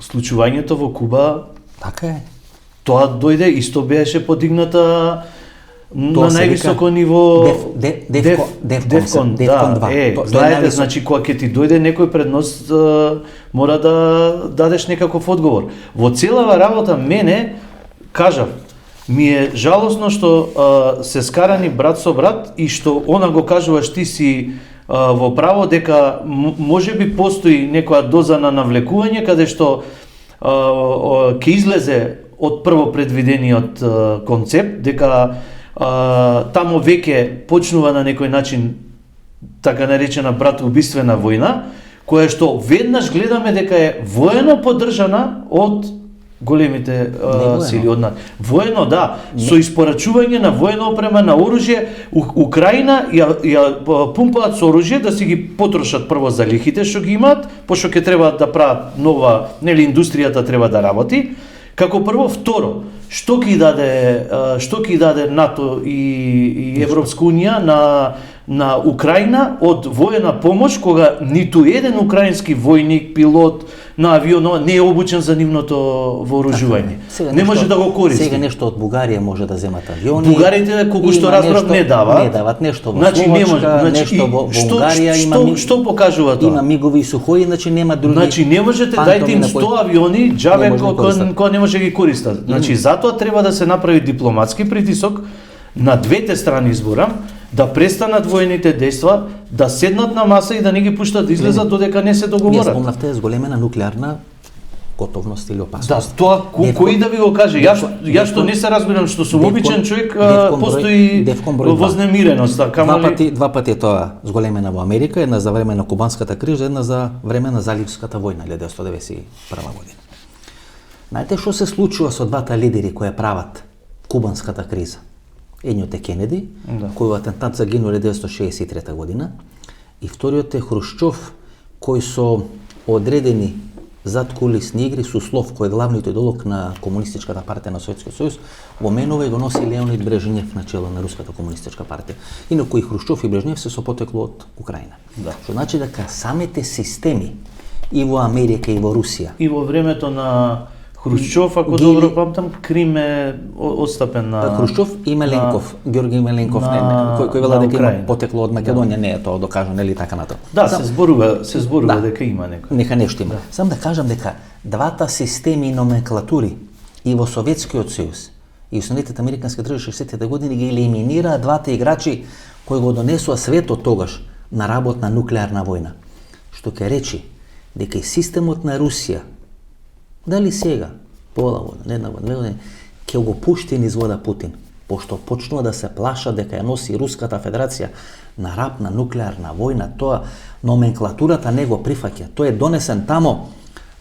случувањето во Куба, така е. Тоа дојде исто беше подигната на највисоко ниво Дефкон 2. Знаете, значи кога ќе ти дојде некој пред нос, мора да дадеш некаков одговор. Во целава работа мене кажав, ми е жалосно што се скарани брат со брат и што она го кажуваш ти си во право дека можеби постои некоја доза на навлекување каде што ќе излезе од прво предвидениот концепт дека тамо веќе почнува на некој начин така наречена братоубиствена војна, која што веднаш гледаме дека е воено поддржана од големите сили од нас. Воено, да, со испорачување на воена опрема, на оружје, Украина ја пумпаат со оружје да си ги потрошат прво залихите што ги имаат, пошто ќе треба да прават нова, нели индустријата треба да работи. Како прво, второ, што ќе даде НАТО и Европска унија на Украина од воена помош, кога ниту еден украински војник, пилот на авион не е обучен за нивното вооружување. Не може да го користи. Сега нешто од Бугарија може да земат авиони. Бугарите, колку што разбрав, не дават. Не дават нешто во Словачка, нешто во Унгарија има. Што покажува тоа? Има мигови и сухои, значи нема други. Значи не можете дајте им 100 авиони, џабе кога не може ги користат. Значи затоа треба да се направи дипломатски притисок на двете страни, зборам, да престанат воените дејства, да седнат на маса и да не ги пуштат да излезат додека не се договорат. Вие спомнавте зголемена нуклеарна готовност или опасност. Да, тоа кој да ви го каже? Ја што не се разбирам, што сум обичен човек, постои вознемиреност. Два пати тоа зголемена во Америка, една за време на кубанската криза, една за време на заливската војна 1991 година. Знаете што се случува со двата лидери кои прават кубанската криза? Едниот е Кенеди, кој во атентат загинува 1963 година, и вториот е Хрушчов, кој со одредени задкулисни игри со Слов, кој е главниот идеолог на Комунистичката партија на Советскиот сојуз, го менува и го носи Леонид Брежнев на чело на Руската комунистичка партија. Инаку и Хрушчов и Брежнев се со потекло од Украина. Што значи дека самите системи и во Америка и во Русија и во времето на Хрушчов, ако добро памтам, Крим е отстапен на Хрушчов и Меленков, Георги Меленков, кој вела дека има потекло од Македонија, не е тоа докажано, нели така натаму. Да, се зборува дека има некој. Нека нешто има. Сам да кажам дека двата системи и номенклатури и во Советскиот сојуз и во Соединетите американски држави 60-те години ги елиминираа двата играчи кои го донесоа светот тогаш на работна нуклеарна војна. Што ќе речи дека и системот на Русија, дали сега, пола година, една година, 2 години, ќе го пушти низ вода Путин, пошто почнува да се плаша дека ја носи Руската Федерација на рапна нуклеарна војна, тоа номенклатурата не го прифаќа. Тој е донесен тамо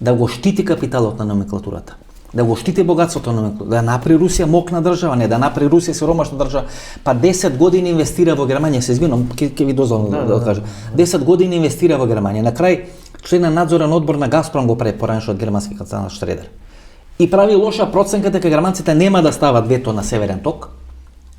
да го штити капиталот на номенклатурата, да го штити богатството на номенклатурата, да направи Русија мокна држава, не да направи Русија сиромашна држава. Па 10 години инвестира во Германија, се извинувам, ќе ви дозволам да кажам. 10 години инвестира во Германија. На крај член на надзорен одбор на Газпром го прави поранешно од германски канцелар Шредер. И прави лоша проценка дека германците нема да стават вето на Северен ток.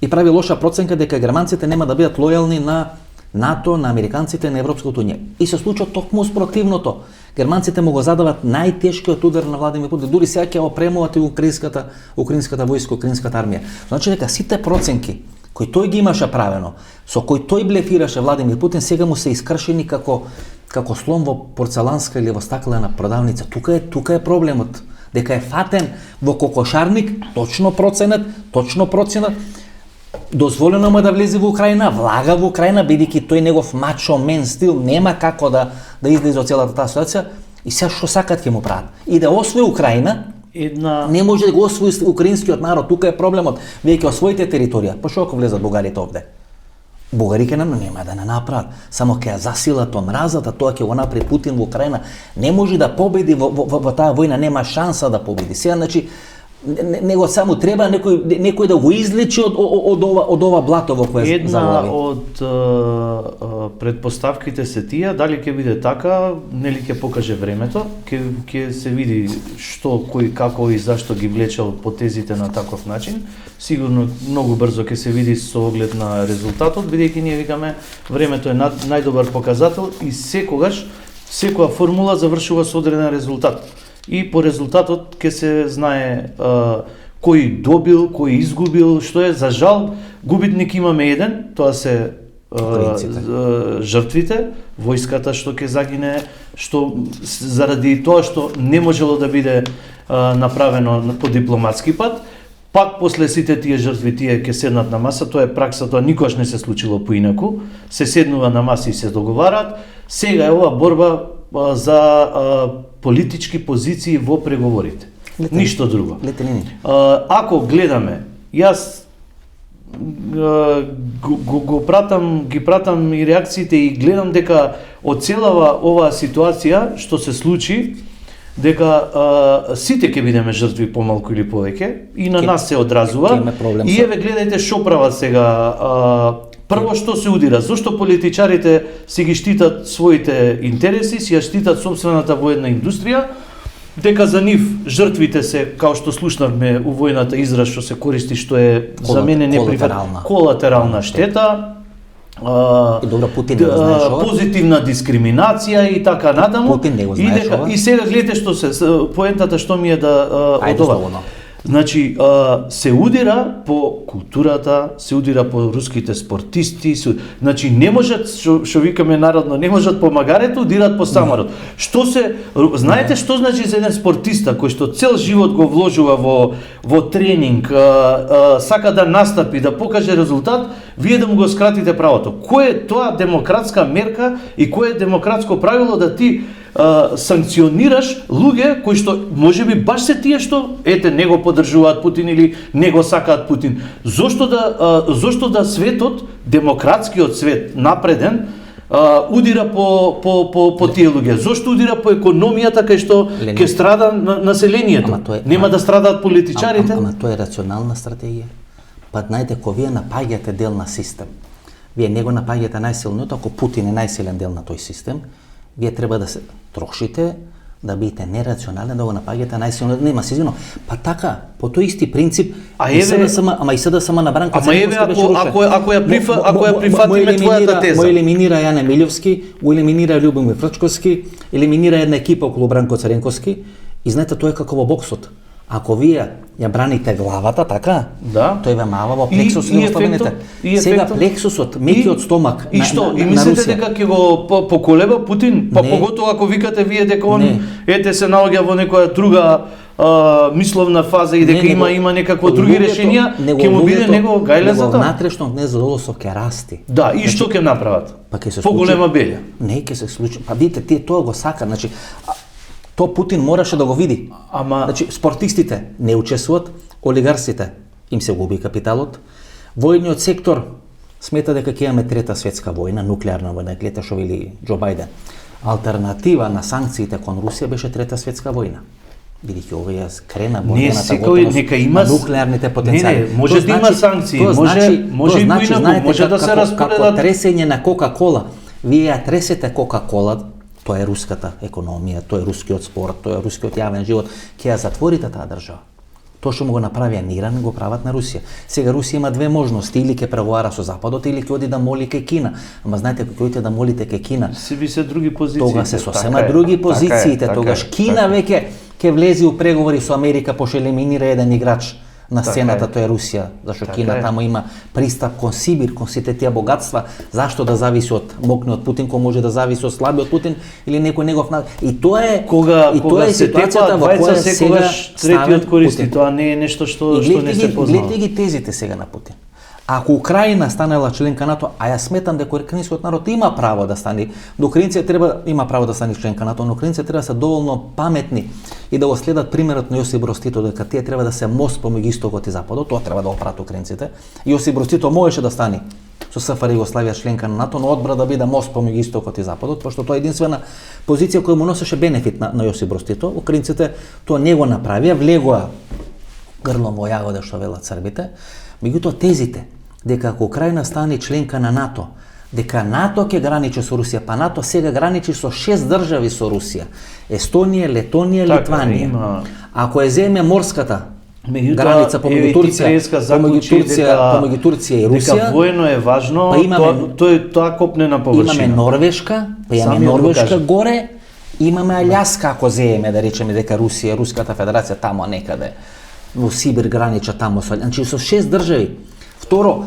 И прави лоша проценка дека германците нема да бидат лојални на НАТО, на американците, на Европската унија. И се случува токму спротивното. Германците му го задават најтешкиот удар на Владимир Путин. Дури сега ќе опремуваат и украинската војска, украинската армија. Значи дека сите проценки кои тој ги имаше правено, со кој тој блефираше Владимир Путин, сега му се искршени како слон во порцеланска или во стаклена продавница. Тука е проблемот. Дека е фатен во кокошарник, точно проценат, дозволено му да влезе во Украина, влага во Украина, бидејќи тој негов мачо мен стил нема како да излезе од целата таа ситуација, и сега што сакат ќе му прават. И да освои Украина, не може да го освои украинскиот народ, тука е проблемот. Вие ќе освоите територија, па што ако влезат бугарите овде? Бугарите нема да не направат, само ќе ја засилат омразата, тоа ќе го направи Путин во Украина. Не може да победи во таа војна, нема шанса да победи. Сега, значи, него само треба некој да го излечи од ова блато во кое заглави. Една од предпоставките се тие, дали ќе биде така, нели ќе покаже времето, ќе се види што, кој, како и зашто ги влечел потезите на таков начин. Сигурно многу брзо ќе се види со оглед на резултатот, бидејќи ние викаме времето е најдобар показател и секогаш секоја формула завршува со одреден резултат. И по резултатот ќе се знае кој добил, кој изгубил, што е. За жал, губитник имаме еден, тоа се жртвите, војската што ќе загине, што заради тоа што не можело да биде направено по дипломатски пат. Пак после сите тие жртви тие ќе седнат на маса, тоа е пракса, тоа никош не се случило поинаку. Се седнува на маса и се договараат. Сега е ова борба за политички позиции во преговорите. Ништо друго. Ако гледаме, јас ги пратам и реакциите и гледам дека од целава оваа ситуација што се случи, дека сите ќе бидеме жртви помалку или повеќе и на нас се одразува. И еве гледајте што прават сега. Прво што се удира, зошто политичарите си ги штитат своите интереси, си ја штитат сопствената военна индустрија, дека за нив жртвите се, као што слушнавме у војната израз што се користи, што е за мене неприфатлив, колатерална штета, И добро, Путин не го знаеш ова? Позитивна дискриминација и така натаму. Путин не го знаеш ова? И сега гледате што поентата што ми е да од ова. Значи, се удира по културата, се удира по руските спортисти, значи не можат, што викаме народно, не можат по магарето, удират по самарот. Што се, знаете што значи за еден спортиста кој што цел живот го вложува во тренинг, сака да настапи, да покаже резултат, вие да му го скратите правото. Кој е тоа демократска мерка и кое е демократско правило да ти санкционираш луѓе кои што можеби баш се тие што не го поддржуваат Путин или не го сакаат Путин. Зошто да светот, демократскиот свет напреден, удира по тие луѓе? Зошто удира по економијата кај што ќе страда населението? Нема да страдаат политичарите? Ама тоа е рационална стратегија. Па знаете, кога вие напаѓате дел на систем, вие не го напаѓате најсилното, ако Путин е најсилен дел на тој систем, вие треба да се трошите, да бидете нерационални, да го напаѓате најсилно. Нема се извино. Па така, по тој исти принцип, и СДСМ на Бранко Цренковски беше рушен. Ако ја прифатиме твојата теза. Му елиминира Јане Милјовски, му елиминира Љубомир Фрчковски, елиминира една екипа околу Бранко Цренковски. И знаете, тоа е како во боксот. Ако вие ја браните главата, така, да, тој ве мава во плексус и оставените. Сега плексусот, мекиот стомак и што? И мислите дека ќе го поколеба Путин? Па поготово ако викате вие дека он се наоѓа во некоја друга мисловна фаза и дека има некакво други решенија, ќе му биде него гајле за тоа. Внатрешно незадоволство ќе расти. Да, и што ќе направат? Па ќе се поголема белја. Не ќе се случи. Па видите, тие тоа го сака, значи то Путин мораше да го види. Значи, спортистите не учествуват, олигарсите им се губи капиталот, војниот сектор смета дека ќе имаме трета светска војна, нуклеарна војна, гледате што вели Џо Бајден. Алтернатива на санкциите кон Русија беше трета светска војна. Бидејќи овие крена борбената готовност на нуклеарните потенцијали. Не, може да има санкции, може и поинаку, може да се распоредат. Како тресење на Кока-кола, вие ја тресете Кока-кола, тоа е руската економија, тоа е рускиот спорт, тоа е рускиот јавен живот, ќе ја затворите таа држава. Тоа што му го направија Иран, го прават на Русија. Сега Русија има две можности, или ќе преговара со Западот, или ќе оди да моли кај Кина. Ама знаете, кога ќе да молите кај Кина, се други позиции. Тога се сосема други позициите, тогаш Кина веќе ќе влезе у преговори со Америка, пошто елиминира еден играч на сцената, тоа е Русија, зашто Кина таму има пристап кон Сибир, кон сите тие богатства, зашто да зависи од мокниот Путин, кој може да зависи од слабиот Путин или некој негов народ. И тоа е ситуацијата во која сега третиот користи, тоа не е нешто што не се познава. Гледате ги тезите сега на Путин. Ако Украина станела членка НАТО, а ја сметам дека украинскиот народ има право да стане, украинците има право да стане членка НАТО, но украинците треба да се доволно паметни и да го следат примерот на Јосип Брос Тито, дека тие треба да се мост помеѓу истокот и западот, тоа треба да го прават украинците. Јосип Брос Тито можеше да стане со СФР Југославија членка на НАТО, но одбра да биде мост помеѓу истокот и западот, пошто тоа е единствена позиција која му носеше бенефит на Јосип Брос Тито. Украинците тоа не го направија, влегоа грлом во јагоде, што велат србите. Меѓутоа тезите дека ако Украина стане членка на НАТО, дека НАТО ќе граничи со Русија, па НАТО сега граничи со 6 држави со Русија: Естонија, Летонија, Литванија. Ако е земе морската граница помеѓу Турција и Русија, дека воено е важно, тоа копнена површина. Имаме Норвешка, па имаме Норвешка горе, имаме Аљаска, ако земеме да речеме дека Русија, Руската федерација таму некаде во Сибир гранича таму со, значи со 6 држави. Второ,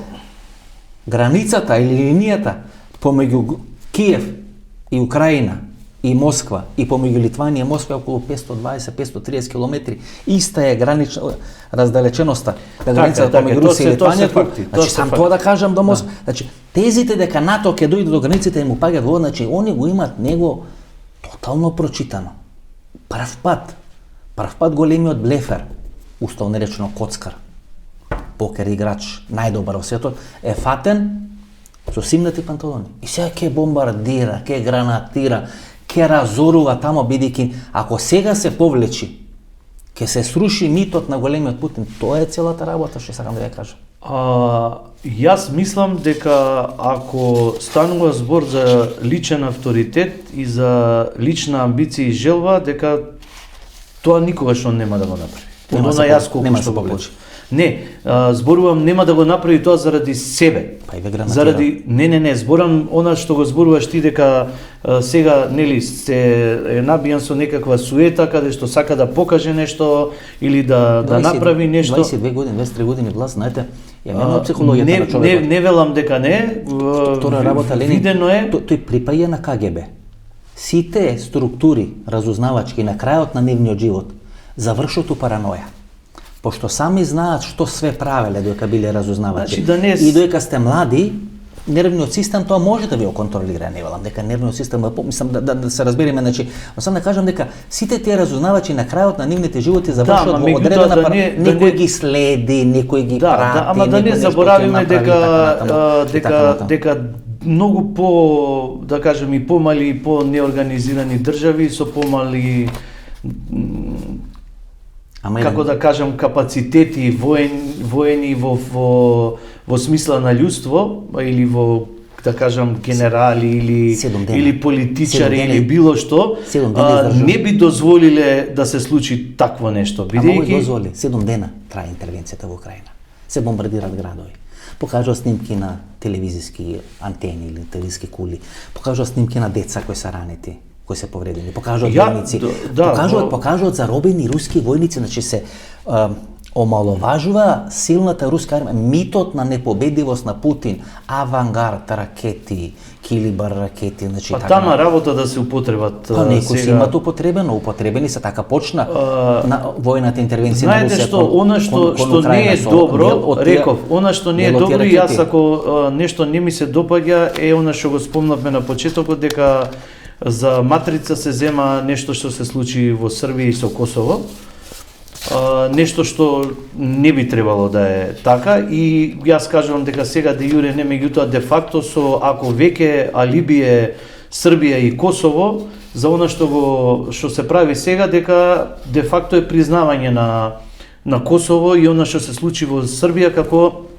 границата или линијата помеѓу Киев и Украина и Москва и помеѓу Литванија и Москва околу 520-530 километри. Иста е гранична раздалеченоста на границата помеѓу Русија и Литванија. Значи сам тоа да кажам до Москва. Значи тезите дека НАТО ќе дојде до границите и му паѓаат во, значи они го имаат него тотално прочитано. Прв пат големиот блефер, условно речено коцкар, покер играч, најдобар во светот, е фатен со симнати панталони. И сега ќе бомбардира, ќе гранатира, ќе разорува тамо, бидејќи ако сега се повлечи, ќе се сруши митот на големиот Путин. Тоа е целата работа, што сакам да ја кажам. Јас мислам дека ако станува збор за личен авторитет и за лична амбиција и желба, дека тоа никогаш он нема да го направи. Нема да се получи. Не, зборувам нема да го направи тоа заради себе. Па и ве гранатира. Заради не, зборам она што го зборуваш ти дека сега нели се набијан со некаква суета каде што сака да покаже нешто или да направи нешто. 22 години, 23 години власт, знаете, ја нема психологијата на човекот. Не велам дека не. Втора работа Ленин, видено е. Тој припаѓа на КГБ. Сите структури разузнавачки на крајот на нивниот живот завршат у параноја. Пошто сами знаат што све правеле додека биле разузнавачи. И додека сте млади, нервниот систем тоа може да ви го контролира, не велам дека нервниот систем, мислам да се разбереме, значи, но сам да кажам дека сите тие разузнавачи на крајот на нивните животи завршуваат во одредена некој ги следи, некој ги прати, ама да не заборавиме дека многу по, да кажем, и помали и по неорганизирани држави со помали како да кажам капацитети воени во смисла на људство или во да кажам генерали или политичари или било што не би дозволиле да се случи такво нешто бидејќи 7 дена трае интервенцијата во Украина. Се бомбардираат градови. Покажува снимки на телевизиски антени или телевизиски кули. Покажува снимки на деца кои се ранети, кои се повредени. Покажуваат војници. Покажуваат заробени руски војници, значи се омаловажува силната руска армија, митот на непобедивост на Путин, авангард ракети, килибар ракети, значи така. Тама работа да се употребат сега. Некои се имат употребени се така почна на војната интервенција на Русија. Знаете што, она што не е добро, реков, она што не е добро и јас ако нешто не ми се допаѓа е она што го спомнавме на почетокот дека за матрица се зема нешто што се случи во Србија и со Косово. Нешто што не би требало да е така и јас кажувам дека сега де јуре не, меѓутоа де факто со ако веќе алибие Србија и Косово за она што се прави сега дека де факто е признавање на Косово и она што се случи во Србија како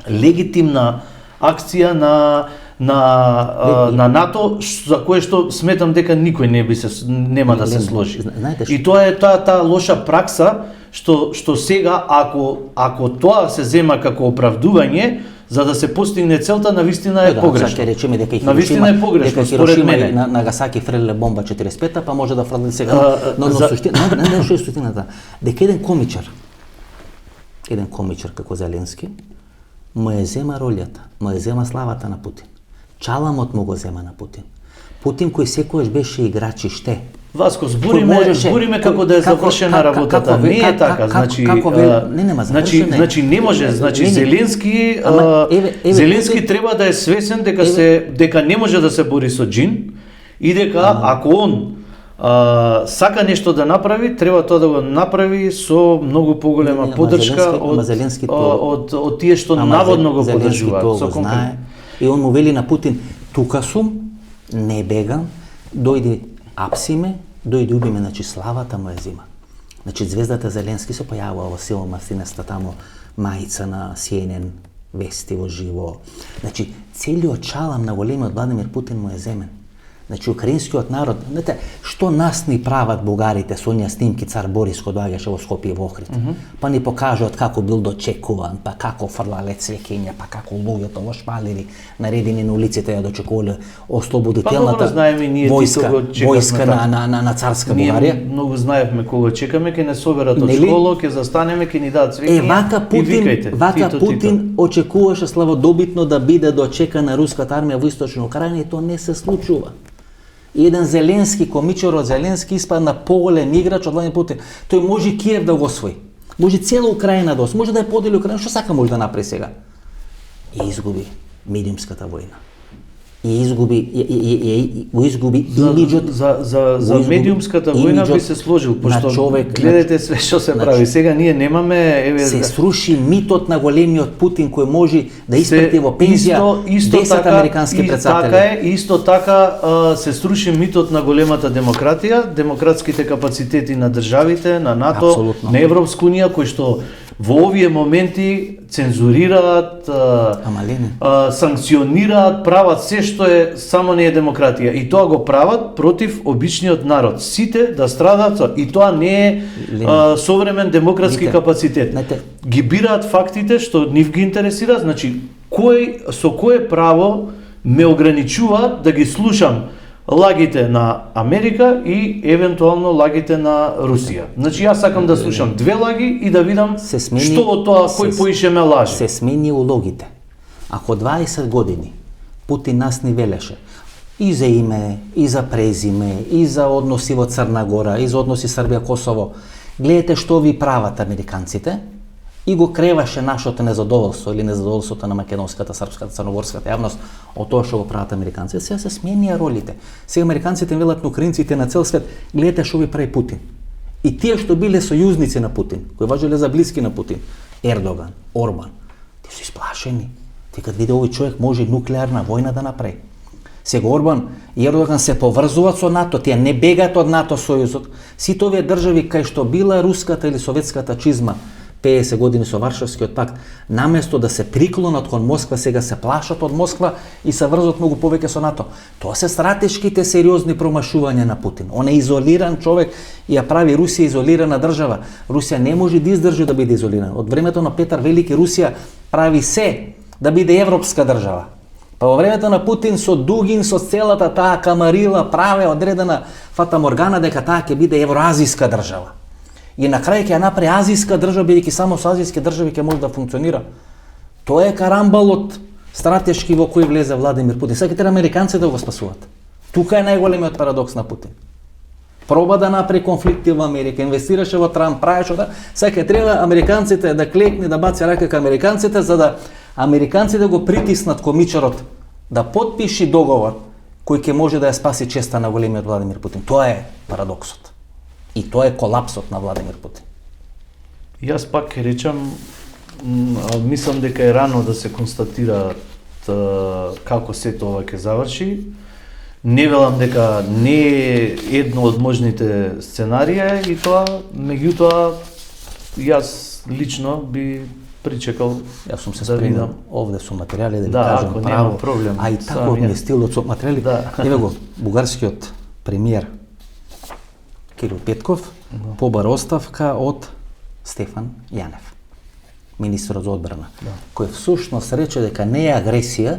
легитимна акција на НАТО, за кое што сметам дека никој нема да се сложи. И тоа е таа лоша пракса што сега ако тоа се зема како оправдување за да се постигне целта, навистина е погрешно. Ќе речеме дека навистина е погрешно според мене. На Нагасаки фрлеле бомба 45-та, па може да фрли сега. Но суштина, што е суштината? Дека еден комичар како Зеленски му е зема ролјата, му е зема славата на Путин. Чаламот му го зема на Путин. Путин кој секојаш беше играч и ште. Васко, збориме како да е завршена работата. Не е така, значи не може, значи Зеленски треба да е свесен дека не може да се бори со джин и дека ако он сака нешто да направи, треба тоа да го направи со многу поголема поддршка од тие што наводно го поддржуваат. И он му вели на Путин, тука сум, не бегам, дојди апсиме, дојди убиме, значи славата му е зима. Значи звездата Зеленски се појавува во село Мастинеста тамо, мајца на CNN, вести во живо. Значи целиот чалам на големиот Владимир Путин му е земен. Значи украинскиот народ, знаете, што нас ни прават бугарите со оние снимки цар Борис кога доаѓаше во Скопје во Охрид. Па ни покажуваат како бил дочекуван, па како фрлале цвеќиња, па како луѓето во шпалери наредени на улиците ја дочекувале ослободителната војска на царска Бугарија. Ние многу знаевме кога чекаме, ќе не соберат од школа, ќе застанеме, ќе ни дадат цвеќиња. Вака Путин очекуваше славодобитно да биде дочекана руската армија во источна Украина и тоа не се случува. И еден Зеленски, комичар од Зеленски испадна поголем играч од Владимир Путин. Тој може Киев да го освои. Може цела Украина да освои. Може да ја подели Украина. Што сака може да направи сега? И изгуби медиумската војна. И изгуби имиџот за медиумската војна би се сложил, пошто гледате све што се прави. Сега ние немаме се сруши митот на големиот Путин кој може да испрати во пензија 10 американски претседатели. Така е, исто така се сруши митот на големата демократија, демократските капацитети на државите, на НАТО, на Европска унија, кои што во овие моменти цензурираат, санкционираат, прават се што е само не е демократија. И тоа го прават против обичниот народ. Сите да страдаат, и тоа не е современ демократски капацитет. Ги бираат фактите што нив ги интересира, значи со кое право ме ограничуваат да ги слушам лагите на Америка и евентуално лагите на Русија. Значи јас сакам да слушам две лаги и да видам што од тоа кој поише ме лаже. Се смени улогите. Ако 20 години Путин нас ни велеше и за име, и за презиме, и за односи во Црна Гора, и за односи Србија-Косово, гледате што ви прават американците, и го креваше нашето незадоволство или незадоволството на македонската, српската, црногорската јавност од тоа што го прават американците. Сега се сменија ролите. Сега американците велат на украинците на цел свет, гледате што ви прави Путин. И тие што биле сојузници на Путин, кои важеле за блиски на Путин, Ердоган, Орбан, тие се исплашени. Тие кад виде овој човек може нуклеарна војна да направи. Сега Орбан и Ердоган се поврзуваат со НАТО, тие не бегаат од НАТО сојузот. Сите овие држави кај што била руската или советската чизма 50 години со Варшавскиот пакт, наместо да се приклонат кон Москва, сега се плашат од Москва и се врзат многу повеќе со НАТО. Тоа се стратешките сериозни промашувања на Путин. Он е изолиран човек и ја прави Русија изолирана држава. Русија не може да издржи да биде изолирана. Од времето на Петар Велики Русија прави се да биде европска држава. Па во времето на Путин со Дугин, со целата таа камарила праве одредена фатаморгана дека таа ќе биде евроазиска држава. И на крај ќе ја направи азиска држава, бидејќи само со азиски држави ќе може да функционира. Тоа е карамбалот стратешки во кој влезе Владимир Путин. Сега треба американците да го спасуваат. Тука е најголемиот парадокс на Путин. Проба да направи конфликти во Америка, инвестираше во Трамп, правеше да, сега треба американците да клекне, да баци рака кај американците, за да американците го притиснат комичарот да потпиши договор кој ќе може да ја спаси честа на големиот Владимир Путин. Тоа е парадоксот. И тоа е колапсот на Владимир Путин. Јас пак ќе речам, мислам дека е рано да се констатира како сето ова ќе заврши. Не велам дека не е едно од можните сценарија и тоа, меѓутоа, јас лично би причекал. Јас сум се спремил овде со материјали да ви кажам право. Нема проблем. А и таков ми е стилот со материјали. Еве го, бугарскиот премиер Кирил Петков побара оставка од Стефан Јанев, министерот за одбрана, кој всушност рече дека не е агресија,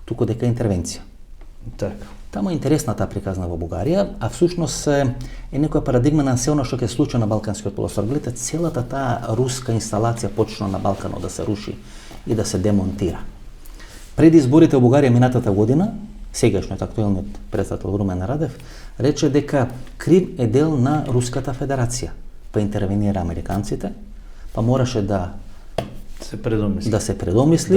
туку дека е интервенција. Така. Тамо е интересна таа приказна во Бугарија, а всушност е некоја парадигма на се она што ќе случи на Балканскиот полуостров. Гледате, целата таа руска инсталација почна на Балканот да се руши и да се демонтира. Преди изборите во Бугарија минатата година, сегашниот актуелниот претседател Румен Радев рече дека Крим е дел на Руската Федерација. Па интервенира американците, па мораше да се предомисли, да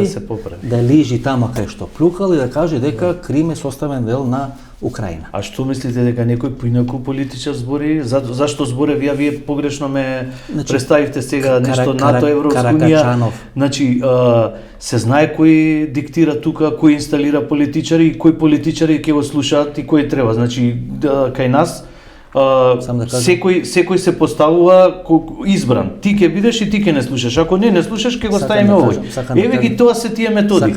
се поправи, да лижи тамо кај што плюкал и да каже дека Крим е составен дел на Украина. А што мислите дека некој поинаку политичар збори? Зашто зборев вие погрешно ме представивте сега нешто НАТО, Европска унија? Значи, се знае кој диктира тука, кој инсталира политичари и кои политичари ќе го слушаат и кој треба. Значи, кај нас секој се поставува избран. Ти ќе бидеш и ти ќе не слушаш. Ако не слушаш, ќе го ставиме овој. Еве ги тоа се тие методи.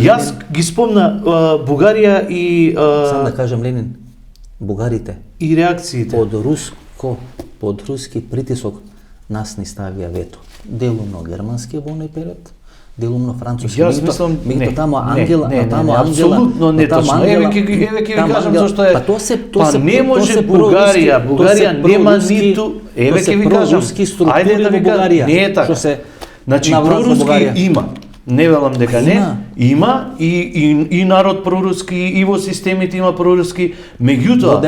Јас ги спомна Бугарија и сам да кажам, Ленин, бугарите и реакциите под руски притисок нас ни ставија вето. Делумно германски во оној период, делумно француски. Јас мислам не, тамо Ангела, апсолутно неточно. Еве ќе ви кажам зашто е. Па не може Бугарија нема ниту. Еве ќе ви кажам. Ајде да ви кажам. Не е така. Значи проруски има. Не велам дека не. Има и народ проруски и во системите има проруски. Меѓутоа,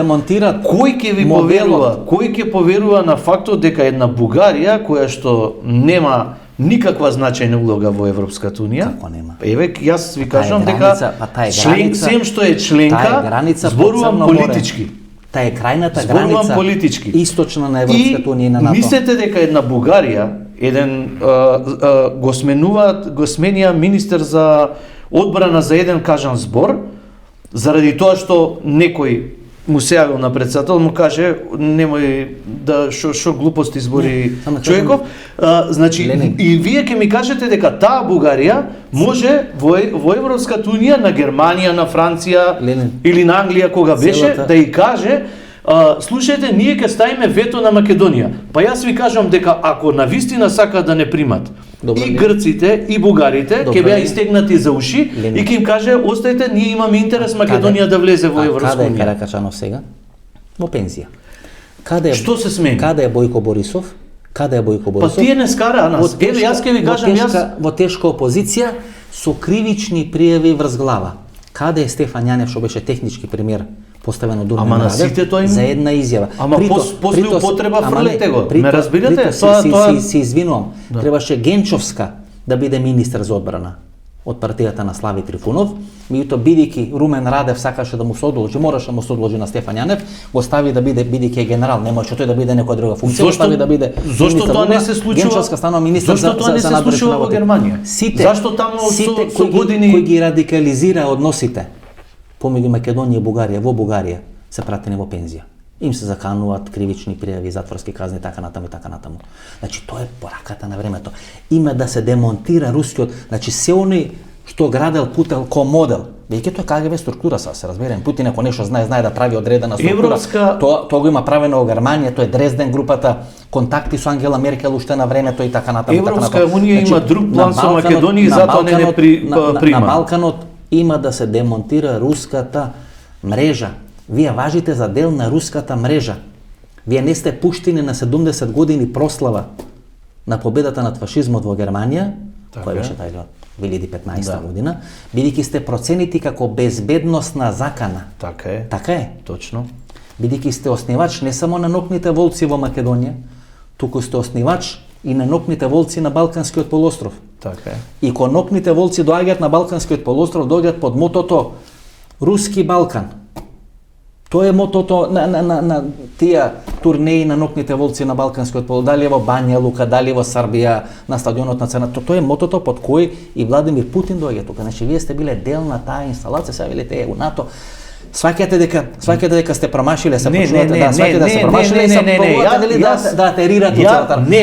кој ќе ви поверува? Кој ќе поверува на фактот дека една Бугарија која што нема никаква значајна улога во Европската унија? Како нема? Еве, јас ви кажам дека сем што е членка, зборувам политички. Таа е крајната граница источна на Европската унија и на НАТО. Мислете дека една Бугарија, го сменија министер за одбрана за еден кажан збор, заради тоа што некој му се јавил на председател, му каже немој да шо глупости збори човеков. Значи и вие ќе ми кажете дека таа Бугарија може во Европската унија на Германија, на Франција или на Англија кога беше да и каже слушајте, ние ќе ставиме вето на Македонија. Па јас ви кажам дека ако навистина сака да не примат и грците и бугарите ќе беа истегнати за уши и ќе им каже остајте, ние имаме интерес Македонија да влезе во Европска унија. Каде е Каракачанов сега? Во пензија. Што се смени? Каде е Бојко Борисов? Каде е Бојко Борисов? Па тие не скара нас. Еве јас ќе ви кажам во тешка опозиција со кривични пријави врз глава. Каде е Стефан Јанев што беше технички премиер поставен од Дурман Радев за една изјава. Ама после употреба фрлете го. Ме разбирате? Се извинувам. Требаше Генчовска да биде министер за одбрана од партијата на Слави Трифунов, меѓутоа бидејќи Румен Радев сакаше да му се одложи, мораше да му се одложи на Стефан Јанев, го стави да биде бидејќи е генерал, не можеше тој да биде некоја друга функција, го стави да биде. Зошто тоа не се случува? Генчовска станува министер за тоа не се случува во Германија? Зашто таму со години кои ги радикализира односите помеѓу Македонија и Бугарија во Бугарија се пратени во пензија. Им се закануваат кривични пријави, затворски казни, така натаму и така натаму. Значи тоа е пораката на времето. Има да се демонтира рускиот, значи се они што градел Путин ко модел. Веќе тоа КГБ структура се разберем. Путин ако нешто знае да прави одредена структура. Тоа го има правено во Германија, тоа е Дрезден групата, контакти со Ангела Меркел уште на времето и така натаму. Европска унија има друг план со Македонија и затоа не прима. На Балканот има да се демонтира руската мрежа. Вие важите за дел на руската мрежа. Вие не сте пуштени на 70 години прослава на победата над фашизмот во Германија, која беше тај 2015 година, бидејќи сте проценити како безбедносна закана. Така е. Така е. Точно. Бидејќи сте основач не само на нокните волци во Македонија, туку сте основач и на нокните волци на Балканскиот полуостров. Така е. И кога нокните волци доаѓаат на Балканскиот полуостров, доаѓаат под мотото Руски Балкан. Тоа е мотото на тие турнеи на нокните волци на Балканскиот полуостров, дали во Бања Лука, дали во Србија, на стадионот на Црна. Тоа е мотото под кој и Владимир Путин доаѓа тука. Значи вие сте биле дел на таа инсталација, сега велите у НАТО. Сваќате дека сте промашиле, се почнувате да сваќате да се промашиле и се пробувате да атерирате целата. Не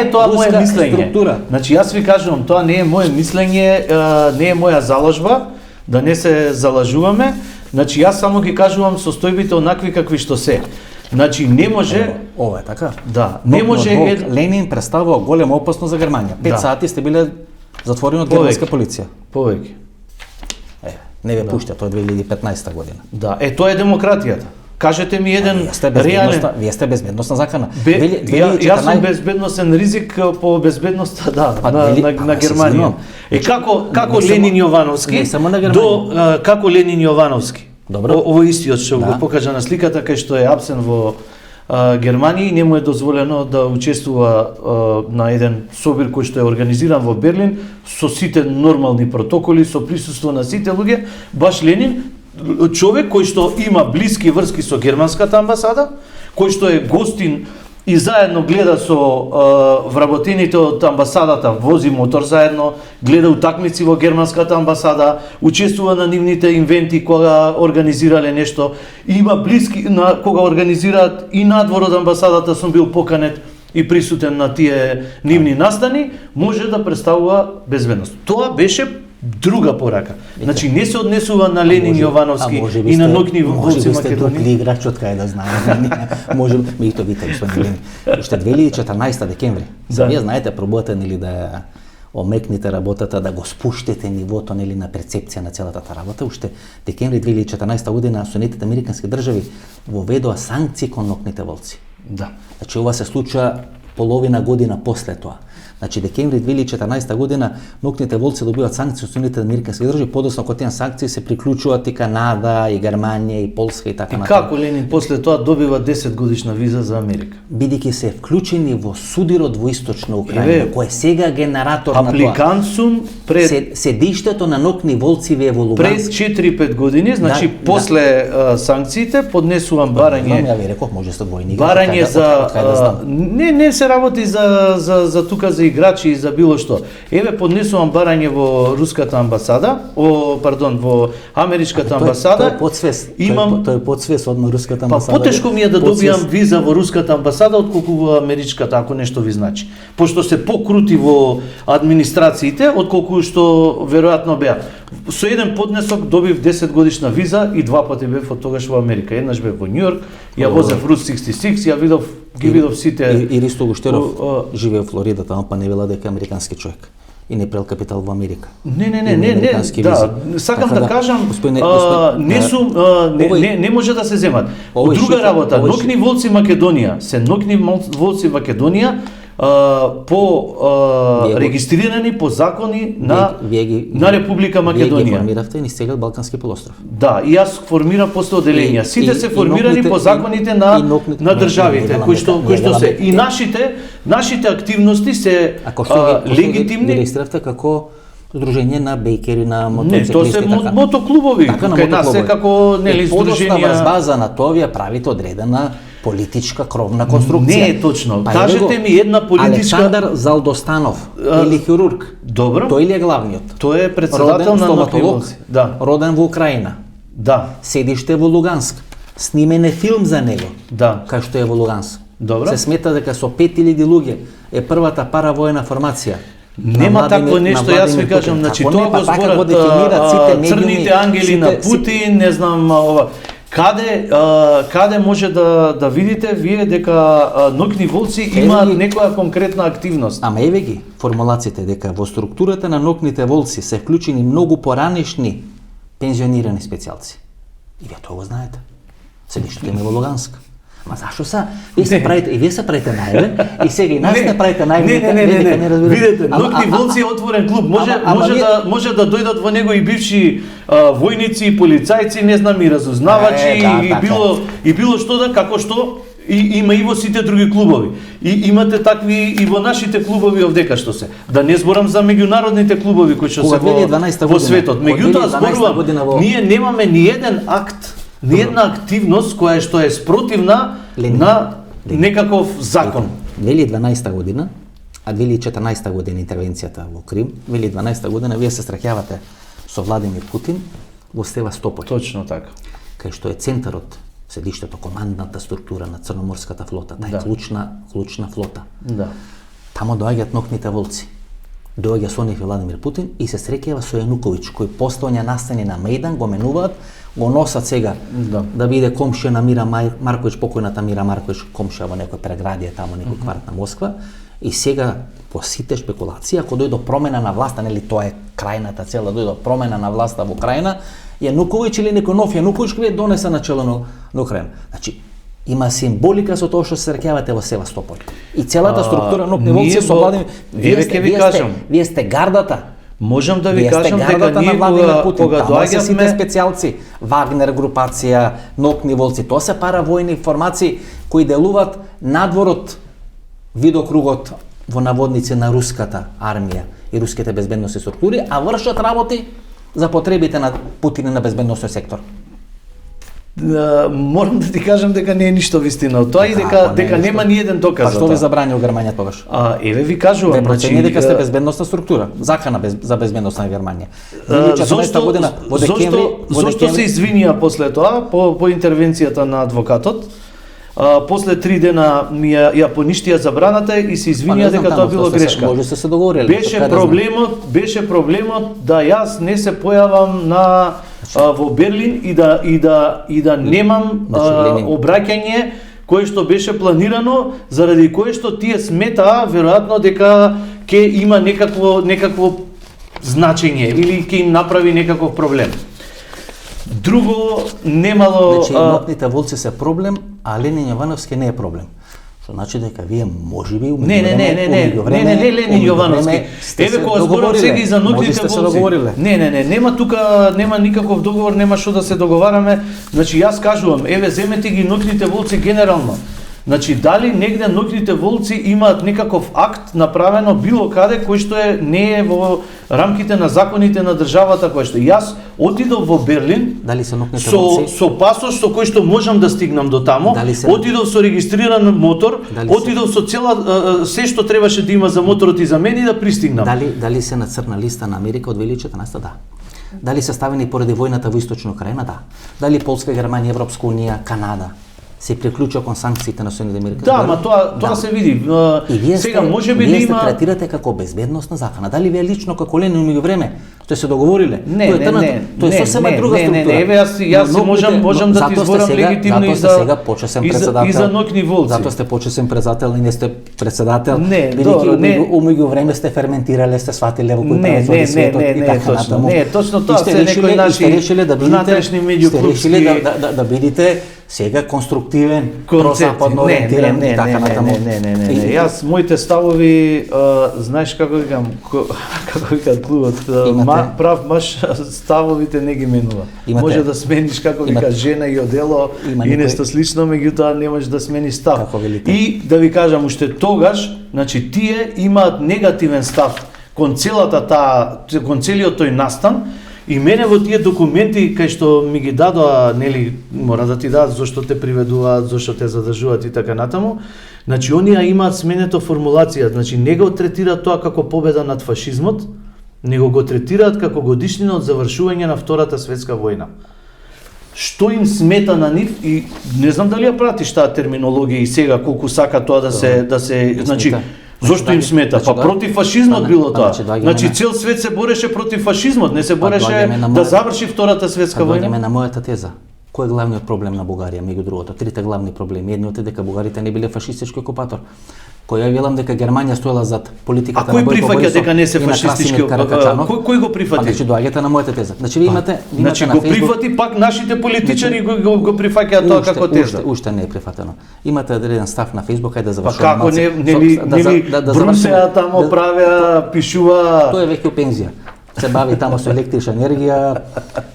е тоа моје мислење. Значи јас ви кажувам, тоа не е моје мислење, не е моја заложба, да не се залажуваме. Значи јас само ги кажувам состојбите онакви какви што се. Значи не може ова е така. Да, не може Ленин представува голема опасност за Германија. 5 сати сте биле затворени од германска полиција. Повеќе. Не ве пушта, тоа е 2015 година. Да, тоа е демократијата. Кажете ми еден реален... Вие сте безбедносна закана. Јас сум безбедносен ризик по безбедноста, на Германија. Како Ленин Јовановски, како Ленин Јовановски. Ово истиот што го покажа на сликата, кај што е апсен во Германија и не му е дозволено да учествува на еден собир кој што е организиран во Берлин со сите нормални протоколи, со присуство на сите луѓе, баш Ленин, човек кој што има блиски врски со германската амбасада, кој што е гостин и заедно гледа со вработените од амбасадата, вози мотор заедно, гледа утакмици во германската амбасада, учествува на нивните инвенти кога организирале нешто, има блиски на кога организираат и надвор од амбасадата сум бил поканет и присутен на тие нивни настани, може да представува безбедност. Тоа беше друга порака. Значи не се однесува на Ленин Јовановски и на нокни волци Македонија. Може би сте играч од кај да знаеме. Може би и тоа вите господин Ленин. Уште 2014 декември. Вие знаете, пробувате нели да омекните работата, да го спуштите нивото нели на перцепција на целата таа работа. Уште декември 2014 година Соединетите американски држави воведоа санкции кон нокните волци. Да. Значи ова се случува половина година после тоа. Значи декември 2014 година нокните волци добиваат санкции од Соединетите американски држави, подоцна кон тие санкции се приклучуваат и Канада, и Германија, и Полска и така натаму. И како Ленин после тоа добива 10 годишна виза за Америка? Бидејќи се вклучени во судирот во Источна Украина, кој е сега генератор на тоа. Апликант сум пред седиштето на нокни волци ве во Луганск. Пред 4-5 години, значи после санкциите поднесувам барање. Ја ви реков, може сте двојни. Барање за не се работи за тука за играчи и за било што. Еве поднесувам барање во руската амбасада, во америчката амбасада. Тоа е подсвест. Имам Тоа е подсвест од руската Па амбасада. потешко ми е да добијам виза во руската амбасада отколку во америчката, ако нешто ви значи. Пошто се покрути во администрациите отколку што веројатно беа. Со еден поднесок добив 10 годишна виза и два пати бев од тогаш во Америка. Еднаш бев во Њујорк, ја возев Рус 66, ја ги видов сите. И Ристо Гуштеров живее во Флорида, таму па не вела дека е американски човек и не прел капитал во Америка. Не, да, сакам да кажам, не може да се земат. Друга работа, Нокни волци Македонија, се Нокни волци Македонија, регистрирани по закони на Република Македонија. Вие ги формиравте низ целиот Балкански полуостров. Да, и јас формирам после оделенија. Сите се формирани по законите на државите кои што се. И нашите активности се легитимни. Ги регистрирате како Сдружение на бейкери, на мотоциклисти. Не, тоа се мотоклубови. Кај нас се како нели сдруженија. Врз база на тоа вие правите одредена политичка кровна конструкција. Не е точно. Кажете ми една политичка. Александар Залдостанов или хирург. Добро. Тој ли е главниот? Тој е председател на стоматолог. Да. Роден во Украина. Да. Седиште во Луганск. Снимен е филм за него. Да. Кај што е во Луганск. Добро. Се смета дека со 5000 луѓе е првата паравојна формација. Нема такво нешто, јас ви кажам, значи тоа го зборат црните ангели на Путин, не знам ова. Каде може да видите вие дека Нокни волци имаат некоја конкретна активност? Ама еве ги формулациите дека во структурата на Нокните волци се вклучени многу поранешни пензионирани специјалци. И вие тоа го знаете. Седиште во Луганск. Ма зашо са? Вие се правите наивен и сега и нас не правите наивен. Не, видете, Нокни волци е отворен клуб. Може да дојдат во него и бивши војници и полицајци, не знам, и разузнавачи и било што да, како што има и во сите други клубови. И имате такви и во нашите клубови овдека што се. Да не зборам за меѓународните клубови кои што се во светот. Меѓутоа зборувам, ние немаме ни еден акт, ни една активност која што е спротивна на некаков закон. 2012 година, а 2014 година интервенцијата во Крим, 2012 година вие се среќавате со Владимир Путин во Севастополј. Точно така. Кај што е центарот, седиштето, командната структура на Црноморската флота, таа е клучна флота. Да. Тамо доаѓаат Нокните волци. Доаѓа со нив Владимир Путин и се среќава со Јануковиќ, кој постојано настани на Мејдан, го менуваат, го носат сега да биде комшија на Мира Марковиќ, покојната Мира Марковиќ, комшија во некој преградие тамо, некој кварт на Москва. И сега по сите спекулации, ако дојде до промена на власта, нели тоа е крајната цел, да дојде до промена на власта во Украина, Јануковиќ или некој нов Јануковиќ кој донесе начело на Украина. Значи, има символика со тоа што се среќавате во Севастополј. И целата структура Нокни волци со Владимир, вие сте гардата. Можам да ви кажам дека ние кога доаѓаме сите специјалци, Вагнер групација, Нокни волци, тоа се паравојни формации кои делуваат надвор од видокругот во наводници на руската армија и руските безбедносни структури, а вршат работи за потребите на Путин и на безбедносниот сектор. Морам да ти кажам дека не е ништо вистина од тоа и дека нема ни еден доказ за тоа. Па што ви забрани Германија тогаш? Еве ви кажувам, значи процени дека сте безбедносна структура, закана за безбедност на Германија. 2014 година во декември, зошто се извинија после тоа по интервенцијата на адвокатот? После 3 дена ја поништија забраната и се извинија дека тоа било грешка. Може се договориле. Беше проблемот да јас не се појавам во Берлин и да немам обраќање кое што беше планирано, заради кое што тие сметаа веројатно дека ќе има некакво значење или ќе им направи некаков проблем. Друго немало. Значи, Нокните волци се проблем, а Ленин Јовановски не е проблем. Што значи дека вие можеби Не, Ленин Јовановски. Еве кога зборам сега и за Нокните волци. Не, нема никаков договор, нема што да се договараме. Значи јас кажувам, еве земете ги Нокните волци генерално. Значи, дали негде ноќните волци имаат некаков акт направено било каде кој што не е во рамките на законите на државата која што јас отидов во Берлин. Дали се ноќните волци? Со пасош со кој што можам да стигнам до тамо, отидов со регистриран мотор, отидов со цела се што требаше да има за моторот и за мене и да пристигнам. Дали се на црна листа на Америка од 2014? Да. Дали се ставени поради војната во Источна Украина? Да. Дали Полска, Германија, Европска унија, Канада се приклучува кон санкциите на Соединените американски држави? Да, ма тоа се види. Сега можеби да има третирате како безбедносна закана. Дали вие лично како Ленин меѓу време сте се договориле? Не, тоа е сосема друга структура. Не, јас можам да ти изборам легитимно и за сега почесен председател. И за ноќни волци. Затоа сте почесен председател и не сте председател. Не, меѓу време сте ферментирале, сте сватиле во кој правец светот и така натаму. Не, точно тоа се некои наши внатрешни меѓуклубски да бидите сега конструктивен, прозападно ориентиран и така натаму. Не. Јас моите ставови, знаеш како викаат клубот, прав маш ставовите не ги менува. Може да смениш како вика жена и одело и нешто слично, меѓутоа не можеш да смениш став. И да ви кажам уште тогаш, значи тие имаат негативен став кон целиот тој настан. И мене во тие документи кај што ми ги дадоа, нели, мора да ти дадат зошто те приведуваат, зошто те задржуваат и така натаму. Значи оние имаат сменето формулација, значи не го третираат тоа како победа над фашизмот, него го третираат како годишнина од завршување на Втората светска војна. Што им смета на нив и не знам дали ја пратиш таа терминологија и сега колку сака тоа да се значи зошто им смета? Па против фашизмот било тоа. Значи цел свет се бореше против фашизмот, не се бореше да заврши Втората светска војна. Доаѓаме на мојата теза. Кој е главниот проблем на Бугарија меѓу другото? Трите главни проблеми. Едниот е дека бугарите не биле фашистички окупатор. Кој ја велам дека Германија стоела зад политиката на Бојко Борисов. А кој прифаќа дека не се фашистички окупатор? Кој го прифати? Значи доаѓате на мојата теза. Значи ви имате значи на го прифати пак нашите политичари го прифаќаат тоа како теза. Уште не е прифатено. Имате еден став на Facebook, хајде да завршуваме. Па како нели брусеа тамо правеа, пишува. Тоа е веќе пензија. Се бави тамо со електрична енергија,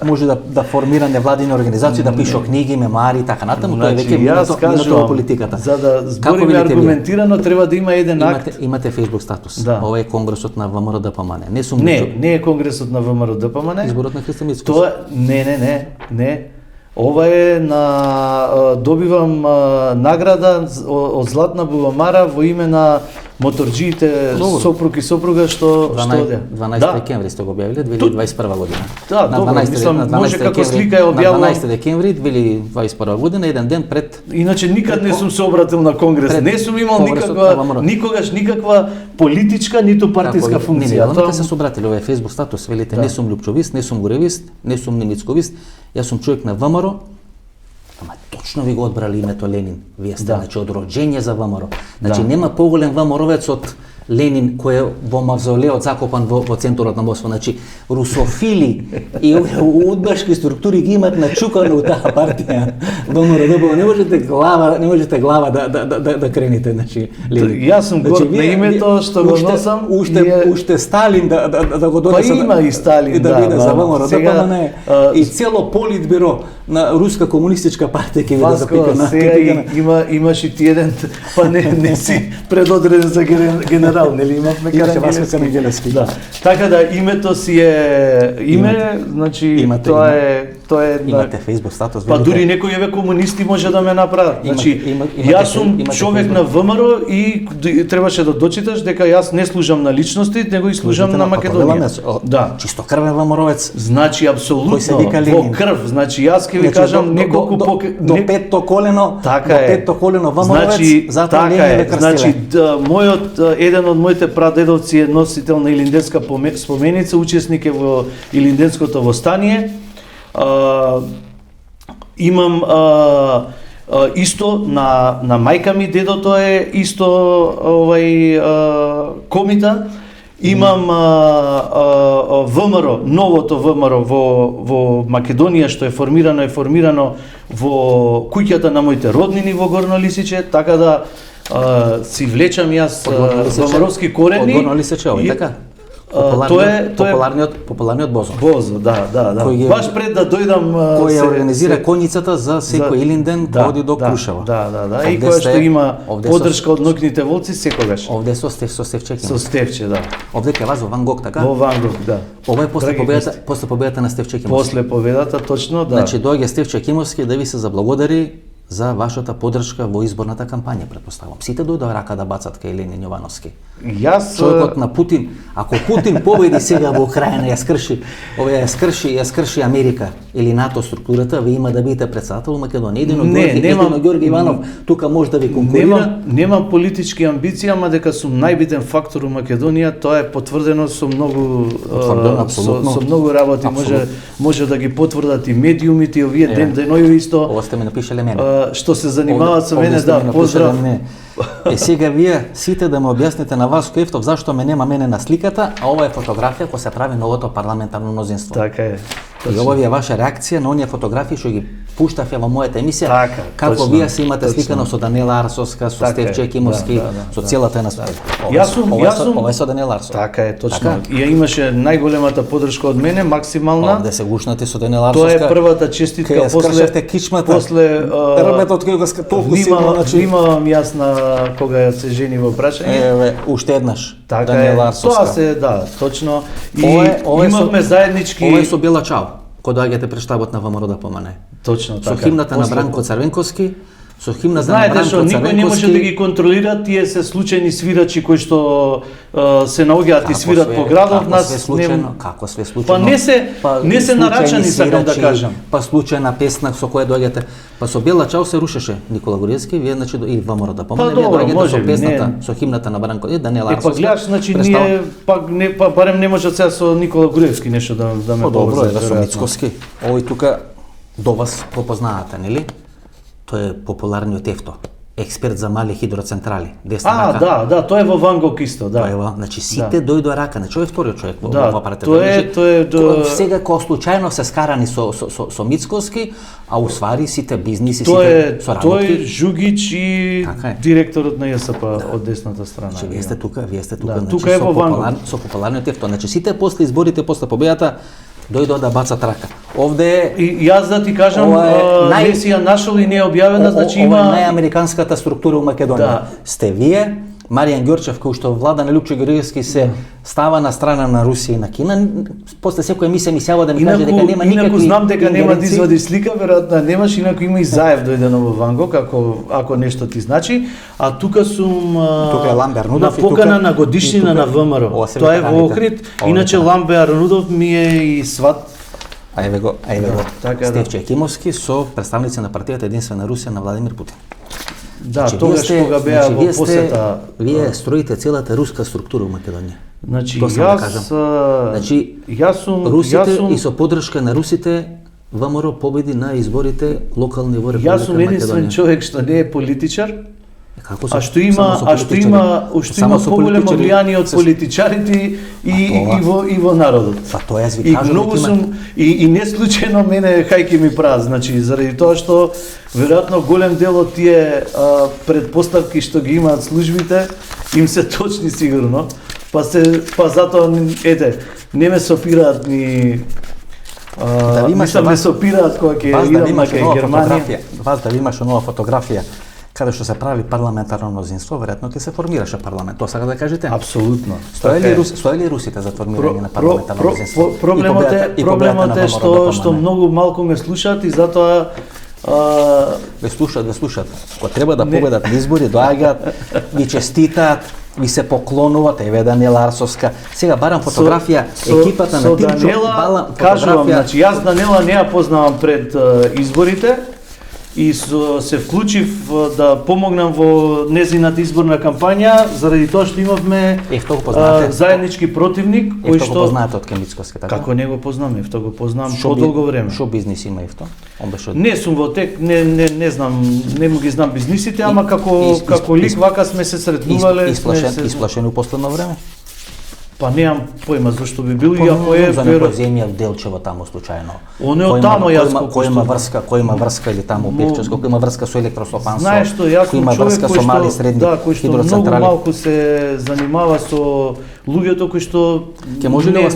може да формира невладини организации, да пише книги, мемуари и така натаму, тоа е веќе минато во политиката. За да збориме аргументирано треба да има еден акт. Имате Facebook статус. Ова е конгресот на ВМРО ДПМН. Не е конгресот на ВМРО ДПМН. Изборот на Христо Мицкос. Тоа не. Ова е на добивам награда од Златна буломара во име на моторџиите сопруг и сопруга што 12 декември сте го објавиле 2021 година. Да, добро, мислам може како слика е објавено на 12 декември 2021 година, еден ден пред. Иначе никад не сум се обратил на конгрес, не сум имал никогаш никаква политичка ниту партиска функција. Тоа се обратили овој Facebook статус, велите не сум љупчовист, не сум горевист, не сум немицковист, јас сум човек на ВМРО. Ама точно ви го одбрали името Ленин. Вие сте значи од роđење за ВМРО. Значи нема поголем ВМРО-вец од Ленин кој е во мавзолеот закопан во центурот на Москва. Значи русофили и удбашки структури ги имат начукано у таа партија. ВМРО не можете глава да крените, значи Ленин. Јас сум горд на името што го носам. Уште Сталин да го донесе. Па има и Сталин да биде за ВМРО и цело политбиро на Руска комунистичка партија ќе биде запикана. Сега имаш и ти еден, па не си предодреден за генерал, нели имавме Карангелевски. Да. Така да името си е име, значи тоа е имате Facebook статус. Па дури некои еве комунисти може да ме направат. Значи јас сум човек на ВМРО и требаше да дочиташ дека јас не служам на личности, него и служам на Македонија. Да. Чистокрвен ВМРО-вец. Значи апсолутно во крв. Значи јас ќе ви кажам неколку до петто колено, така е. Петто колено ВМРО-вец, затоа така е. Значи еден од моите прадедовци е носител на Илинденска споменица, учесник е во Илинденското востание. Имам исто на мајка ми, дедото е исто комита. Имам ВМРО, новото ВМРО во Македонија што е формирано во куќата на моите роднини во Горно Лисиче, така да си влечам јас ВМРО-ски корени. Од Горно Лисиче, така? Популарниот Бозо. Бозо, да. Баш пред да дојдам кој ја организира коњицата за секој Илинден да оди до Крушево. Да. И кој што има поддршка од ноќните волци секогаш. Овде со Стевче. Со Стевче, да. Овде кај вас во Ван Гог, така? Во Ван Гог, да. Ова е после победата на Стевче Кимовски. После победата, точно, да. Значи доаѓа Стевче Кимовски да ви се заблагодари за вашата поддршка во изборната кампања, претпоставам. Сите дојдоа рака да бацат кај Ленин Јовановски. Човекот на Путин, ако Путин победи сега во Украина, ја скрши Америка или НАТО структурата, ви има да бидете председател во Македонија. Едино Ѓорги Иванов тука може да ви конкурира. Немам политички амбиции, ама дека сум најбитен фактор у Македонија, тоа е потврдено со многу со многу работи, може да ги потврдат и медиумите, овие денови исто. Ова сте ме напишале мене. Што се занимаваат со мене, да, поздрав. Сега вие сите да ме објасните на Васко Ефтов зашто ме нема мене на сликата, а ова е фотографија која се прави новото парламентарно мнозинство. Така е. И ова е ваша реакција на оние фотографии што ги пуштав ја во мојата емисија. Така, како точно, вие се имате сликано со Даниела Арсовска, со Стевче Кимовски, со целата една Ова е со Даниела Арсовска. Така е, точно. И ја имаше најголемата поддршка од мене, максимална. Овде се гушнати со Даниела Арсовска. Тоа е првата честитка после рметот кој го толку силно, значи имам јас на кога ја се жени во прашање. Уште еднаш. Така е. Тоа се, да, точно. И имавме заеднички. Ова е со Бела Чао, кога доаѓате пред штабот на ВМРО да помане. Точно така. Со химната на Бранко Црвенковски, со химната на Знаете Бранко што никој не може да ги контролира, тие се случајни свирачи кои што се наоѓаат и свират по градот, нас како све случајно. Па не се нарачани, сакам да кажам. Па случајна песна со која доаѓате. Па со Бела Чао се рушеше Никола Гориевски, вие значи и ВМРО да помане, вие доаѓате со песната, со химната на Бранко и Даниела Арсовска. Па гледаш, значи ние па барем не може сега со Никола Гориевски нешто да ме добро е да со Мицковски. Овој тука до вас го познаате, нели? Тој е популарниот Ефто, експерт за мали хидроцентрали, десна рака. Да, тоа е во Ван Гог исто, да. Тоа е во, значи сите дојдоа рака, значи овој вториот човек во апаратот. Тоа е сега кога случајно се скарани со Мицковски, а уствари сите бизниси, сите соработки. Тој е Жугич и директорот на ЈСП од десната страна. Значи вие сте тука, значи тука е во Ван Гог. Со популарниот Ефто, значи сите после изборите, после победата дојдоа да бацат рака. Овде и јас да ти кажам, не си ја нашол и не е објавена, значи има најамериканската структура у Македонија. Сте вие, Маријан Ѓорчев, кој што влада на Лјупчо Георгиевски се става на страна на Русија и на Кина, после секоја емисија ми сјава да ми каже дека нема никакви. Инаку знам дека нема да извади слика, веројатно немаш, инаку има и Заев дојдено во Ван Гог, ако нешто ти значи, а тука сум тука е Ламбе Арнудов на покана на годишнина на ВМРО. Тоа е во Охрид, иначе Ламбе Арнудов ми е и сват. Ајде го. Стевче Кимовски со представници на партијата Единствена Русија на Владимир Путин. Да, тогаш кога беа во посета. Вие строите целата руска структура во Македонија. Значи јас сум русите и со поддршка на русите ВМРО победи на изборите локални во Република Македонија. Јас сум единствен човек што не е политичар. А што има поголемо влијание од политичарите и во народот. Па тоа јас ви кажам. И многу сум и не случајно мене хајки ми прават, значи заради тоа што веројатно голем дел од тие предпоставки што ги имаат службите им се точни сигурно. Па затоа не ме сопираат ни ме сопираат кога ќе идам на Германија. Вас да имаш нова фотографија каде што се прави парламентарно мнозинство, веројатно ќе се формираше парламент. Тоа сака да кажете? Апсолутно. Стоеле ли русите за формирање на парламентарно мнозинство? Проблемот е што многу малку ме слушаат и затоа ве слушаат. Кога треба да победат на избори, доаѓаат, ви честитаат, ви се поклонуваат, еве Даниела Арсовска. Сега барам фотографија, екипата на Тимчо, кажувам, значи јас Даниела не ја познавам пред изборите, и се вклучив да помогнам во незината изборна кампања заради тоа што имавме заеднички противник кој што го познаете од Мицковски, така? Како не го познам, Ефто го познам подолго време. Шо бизнис има Ефто? Не сум во тек, не знам, не му ги знам бизнисите, ама како лик вака сме се сретнувале. Исплашен у последно време? Па немам појма зашто би бил, Ако иако е за некоја земја в Делчево таму случајно. Он е од таму јас кој има врска или таму Певчевско, кој има врска со електросопанство. Знаеш што, јас кој има човек врска кој со мали што, средни да, кој што многу хидроцентрали. малку се занимава со луѓето кои што Ќе може ли ова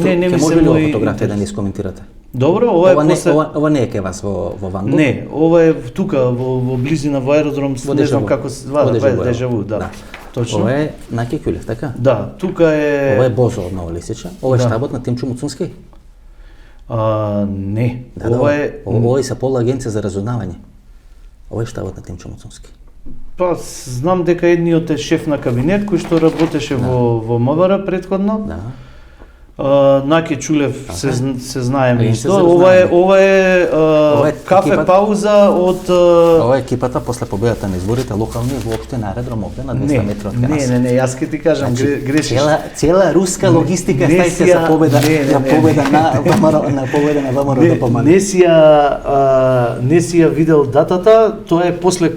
мои... фотографија да ни искоментирате? Добро, ова е после... ова не е кај вас во Вангу? Не, ова е тука во близина во аеродром, не знам како се зваа, Дежаву, да. Точно. Ова е на Кекјулев, така? Да, тука е... Ова е Бозо од Новолисиче. Ова е штабот на Тимчо Муцунски? Не, Да, ова е... Ова е Пола агенција за разузнавање. Ова е штабот на Тимчо Муцунски. Па, знам дека едниот е шеф на кабинет кој што работеше во МВР претходно. Да. Наке Чулев се знаеме Агенција исто. за Ова е кафе екипата- пауза од Ова е екипата после победата на изборите локални во општина Аеродром овде на 200 метри од нас. Не, јас ќе ти кажам, грешиш. Цела руска логистика стајте за победа на победа на ВМРО да помага. Не си ја видел датата, тоа е после,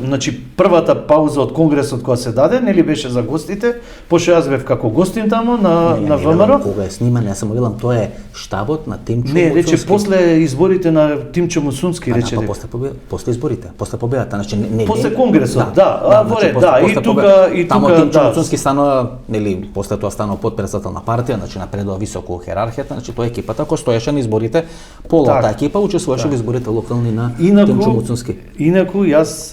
значи првата пауза од конгресот која се даде, нели беше за гостите, пошто јас бев како гостин таму на ВМРО. Кога е сниман, јас само велам, тоа е штабот на Тимчо Не, Муцунски. рече после изборите на Тимчо Муцунски, рече дека. После изборите, после победата, значи не. После конгресот, значи, и тука, таму Тимчо да. Муцунски станува, нели, после тоа станува потпредседател на партија, значи напредува високо во хиерархијата, значи тоа е екипата која стоеше на изборите, пола таа екипа учествуваше во изборите локални на Тимчо Муцунски. Инаку јас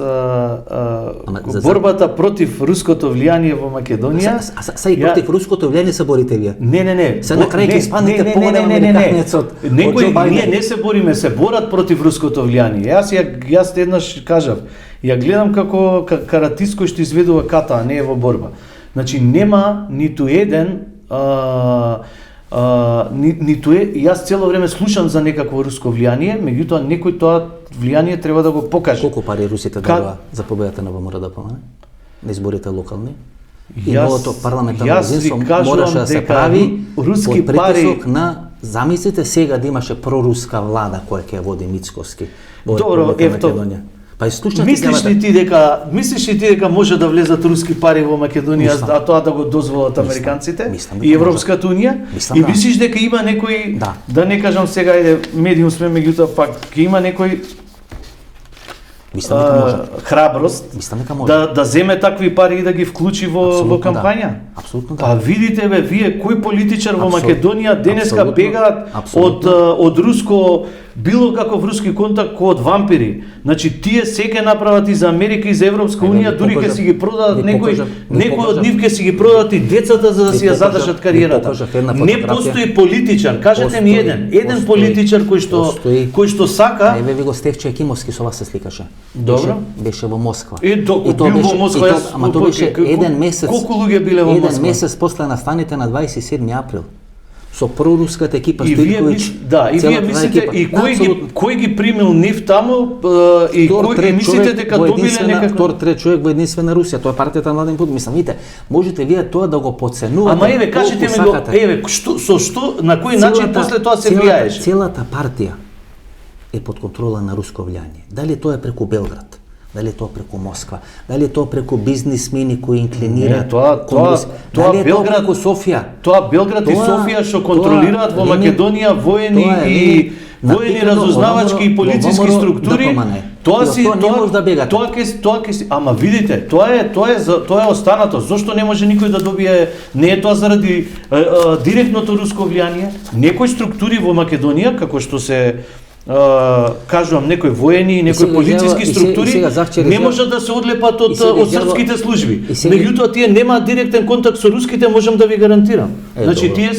борбата против руското влијание во Македонија. Са и против руското влијание се борите вие. Не. Се на крај ќе испаднете победа на американецот. Ние не се бориме, се борат против руското влијание. Јас еднаш кажав, ја гледам како каратист кој што изведува ката, а не е во борба. Значи нема ниту еден јас цело време слушам за некакво руско влијание, меѓутоа некој тоа влијание треба да го покаже. Колку пари русите дадоа за победата на ВМРО да помане? На изборите локални? И новото парламентарно мнозинство мораше да се прави руски под пари притисок на, замислите сега да имаше проруска влада која ќе води Мицкоски во Република Македонија. Па и слушнате Мислиш ли ти дека може да влезат руски пари во Македонија, а тоа да го дозволат американците и Европската унија? И мислиш дека има некој, да не кажам сега, медиум сме, меѓутоа пак ќе има некој храброст да земе такви пари и да ги вклучи во кампања? Апсолутно да. Па видите вие кој политичар во Македонија денеска бегаат од руско, било каков руски контакт кој од вампири. Значи тие секој направат и за Америка и за Европска унија, дури ќе си ги продадат некој од нив ќе си ги продадат и децата за да си ја задржат кариерата. Не постои политичар, кажете ми еден политичар кој што сака. Еве ви го Стефче Екимовски со вас се сликаше. Добро. Беше во Москва. И тоа беше во Москва, ама тоа беше еден месец. Колку луѓе биле во Москва? Еден месец после настаните на 27 април. Со проруската екипа Стојковиќ. Да, и вие мислите и кој ги примил нив таму и кој мислите дека добиле некаква втор трет човек во единствена Русија, тоа е партијата на Младен Пут. Мислам, видите, можете вие тоа да го подценувате. Ама еве кажете ми го, што на кој начин после тоа се влијаеше? Целата партија е под контрола на руско влијание. Дали тоа е преку Белград, дали тоа преку Москва, дали тоа преку бизнисмени кои инклинираат, тоа Белград, Софија. Тоа Белград и Софија што контролираат во Македонија воени и воени разузнавачки и полициски структури. Тоа ќе, ама видите, тоа е останато. Зошто не може никој да добие? Не е тоа заради директното руско влијание. Некои структури во Македонија, како што се кажувам, некои воени и некои полициски структури не можат да се одлепат од српските служби. Меѓутоа тие немаат директен контакт со руските, можам да ви гарантирам. Значи тие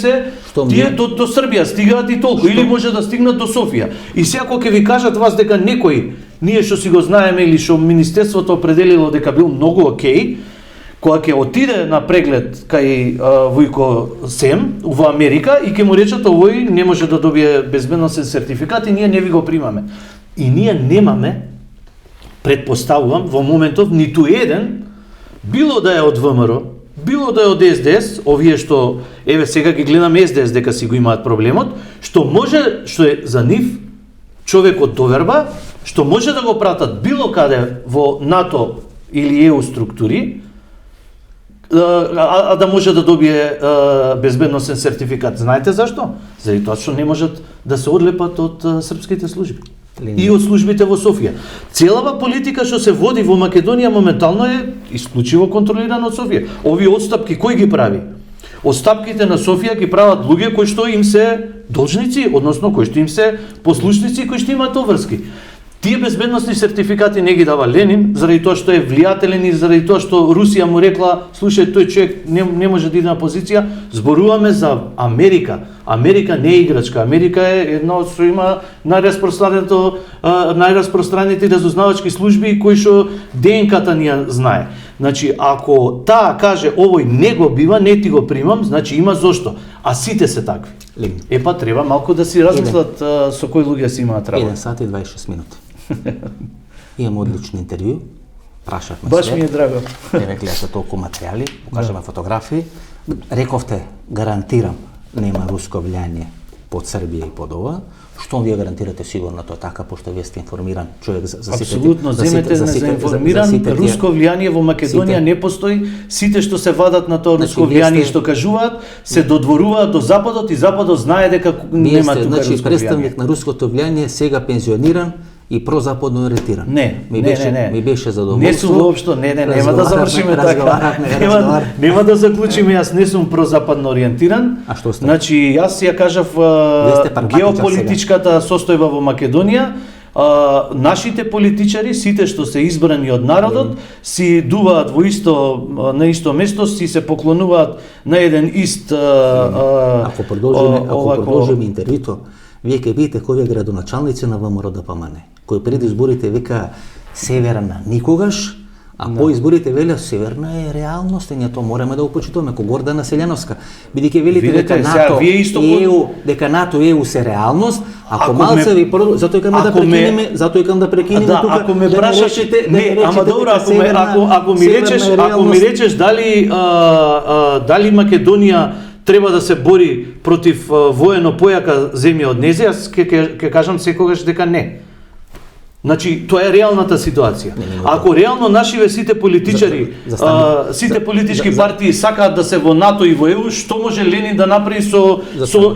до Србија стигаат и толку, или може да стигнат до Софија. И сега кога ќе ви кажат вас дека некој, ние што си го знаеме или што министерството определило дека бил многу окей, кога ќе отиде на преглед кај Војко Сем во Америка и ќе му речат овој не може да добие безбедносен сертификат и ние не ви го примаме. И ние немаме, предпоставувам, во моментов ниту еден, било да е од ВМРО, било да е од СДС, овие што, еве сега ги гледам СДС дека си го имаат проблемот, што е за нив човек од доверба, што може да го пратат било каде во НАТО или ЕУ структури, да може да добие безбедносен сертификат. Знаете зашто? Заради тоа што не можат да се одлепат од српските служби. И од службите во Софија. Целава политика што се води во Македонија моментално е исклучиво контролирана од Софија. Овие отстапки кој ги прави? Отстапките на Софија ги прават луѓе кои што им се должници, односно кои што им се послушници, кои што имаат обврски. Тие безбедносни сертификати не ги дава Ленин, заради тоа што е влијателен и заради тоа што Русија му рекла, слушај, тој човек не може да иде на позиција. Зборуваме за Америка. Америка не е играчка. Америка е една од што има најраспространените разузнавачки служби кои што ДНК-та ни ја знае. Значи, ако таа каже овој не го бива, не ти го примам, значи има зошто. А сите се такви. Епа треба малку да си размислат со кои луѓе си имаат работа. 1 сат и 26 минути. Имаме одлично интервју. Прашавме Баш све. ми е драго. Не гледате толку материјали, покажаме фотографии. Рековте, гарантирам, нема руско влијание под Србија и под ова. Што вие гарантирате сигурно тоа така, пошто вие сте информиран човек за сите. Апсолутно, земете за информиран. Руско влијание во Македонија не постои. Сите што се вадат на тоа руско влијание што кажуваат, се додворуваат до Западот и Западот знае дека нема тука руско влијание. Представник на руското влијание, сега пензиониран и прозападно ориентиран. Не. Ми беше задоволство. Не сум воопшто, нема да завршиме така. Нема да заклучиме, јас не сум прозападно ориентиран. А што сте? Значи, јас ја кажав геополитичката состојба во Македонија. Нашите политичари, сите што се избрани од народот, си дуваат на исто место, си се поклонуваат на еден ист Ако продолжиме интервјуто, вие ќе видите кои градоначалници на ВМРО ДПМН, кои пред изборите вика северна никогаш, а по изборите веле северна е реалност и ние тоа мораме да го почитуваме како Гордана Селјановска. Бидејќи велите дека НАТО и ЕУ се реалност, ако малце ви затоа искам да прекинеме тука. Ако ме прашаш, ама добро, ако ми речеш дали Македонија треба да се бори против воено појака земја од незе, јас ќе кажам секогаш дека не. Значи, тоа е реалната ситуација. Ако реално нашиве сите политичари, сите политички партии сакаат да се во НАТО и во ЕУ, што може Ленин да направи со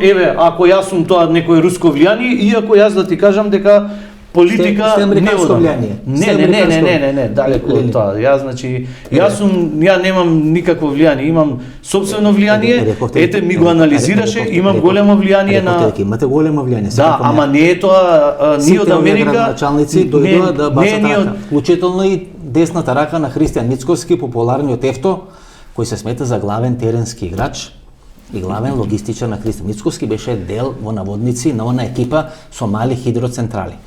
еве, ако јас сум тоа некој руско влијание, иако јас да ти кажам дека политика не одам. Не, далеко од тоа. Ја немам никакво влијание, имам сопствено влијание. Ете ми го анализираше, имам големо влијание на. Имате големо влијание. Да, ама не е тоа ние од Америка. Началници дојдоа да бацат рака, вклучително и десната рака на Христијан Мицковски, популарниот Ефто, кој се смета за главен теренски играч и главен логистичар на Христијан Мицковски, беше дел во наводници на она екипа со мали хидроцентрали.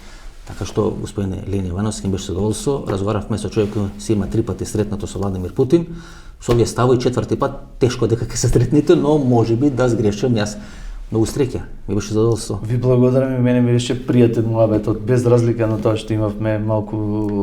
Така што, господине Лени Ивановски, беше задоволство, разговаравме со човек кој си има 3 пати сретнато со Владимир Путин, со овие ставови 4ти пат, тешко дека ќе се сретнете, но можеби да сгрешам јас. Многу среќа, ми беше задоволство. Ви благодарам, и мене ми беше пријатен муабетот, без разлика на тоа што имавме малку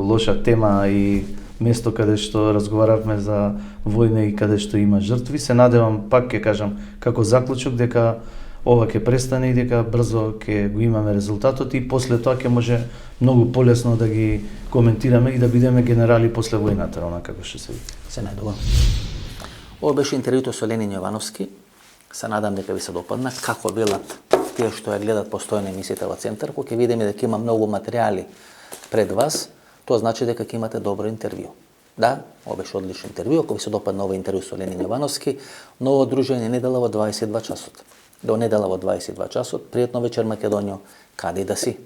лоша тема и место каде што разговаравме за војна и каде што има жртви. Се надевам, пак ќе кажам, како заклучок, дека ова ќе престане и дека брзо ќе го имаме резултатот и после тоа ќе може многу полесно да ги коментираме и да бидеме генерали после војната, онака како што се вика. Се најдобро. Ова беше интервјуто со Ленин Јовановски. Се надам дека ви се допадна. Како велат тие што ја гледат постојано емисијата во Центар, кога ќе видиме дека има многу материјали пред вас, тоа значи дека ќе имате добро интервју. Да, ова беше одлично интервју. Ако ви се допадна ова интервју со Ленин Јовановски, ново дружење недела во 22 часот. До недела во 22 часот. Пријатно вечер, Македонијо, каде и да си.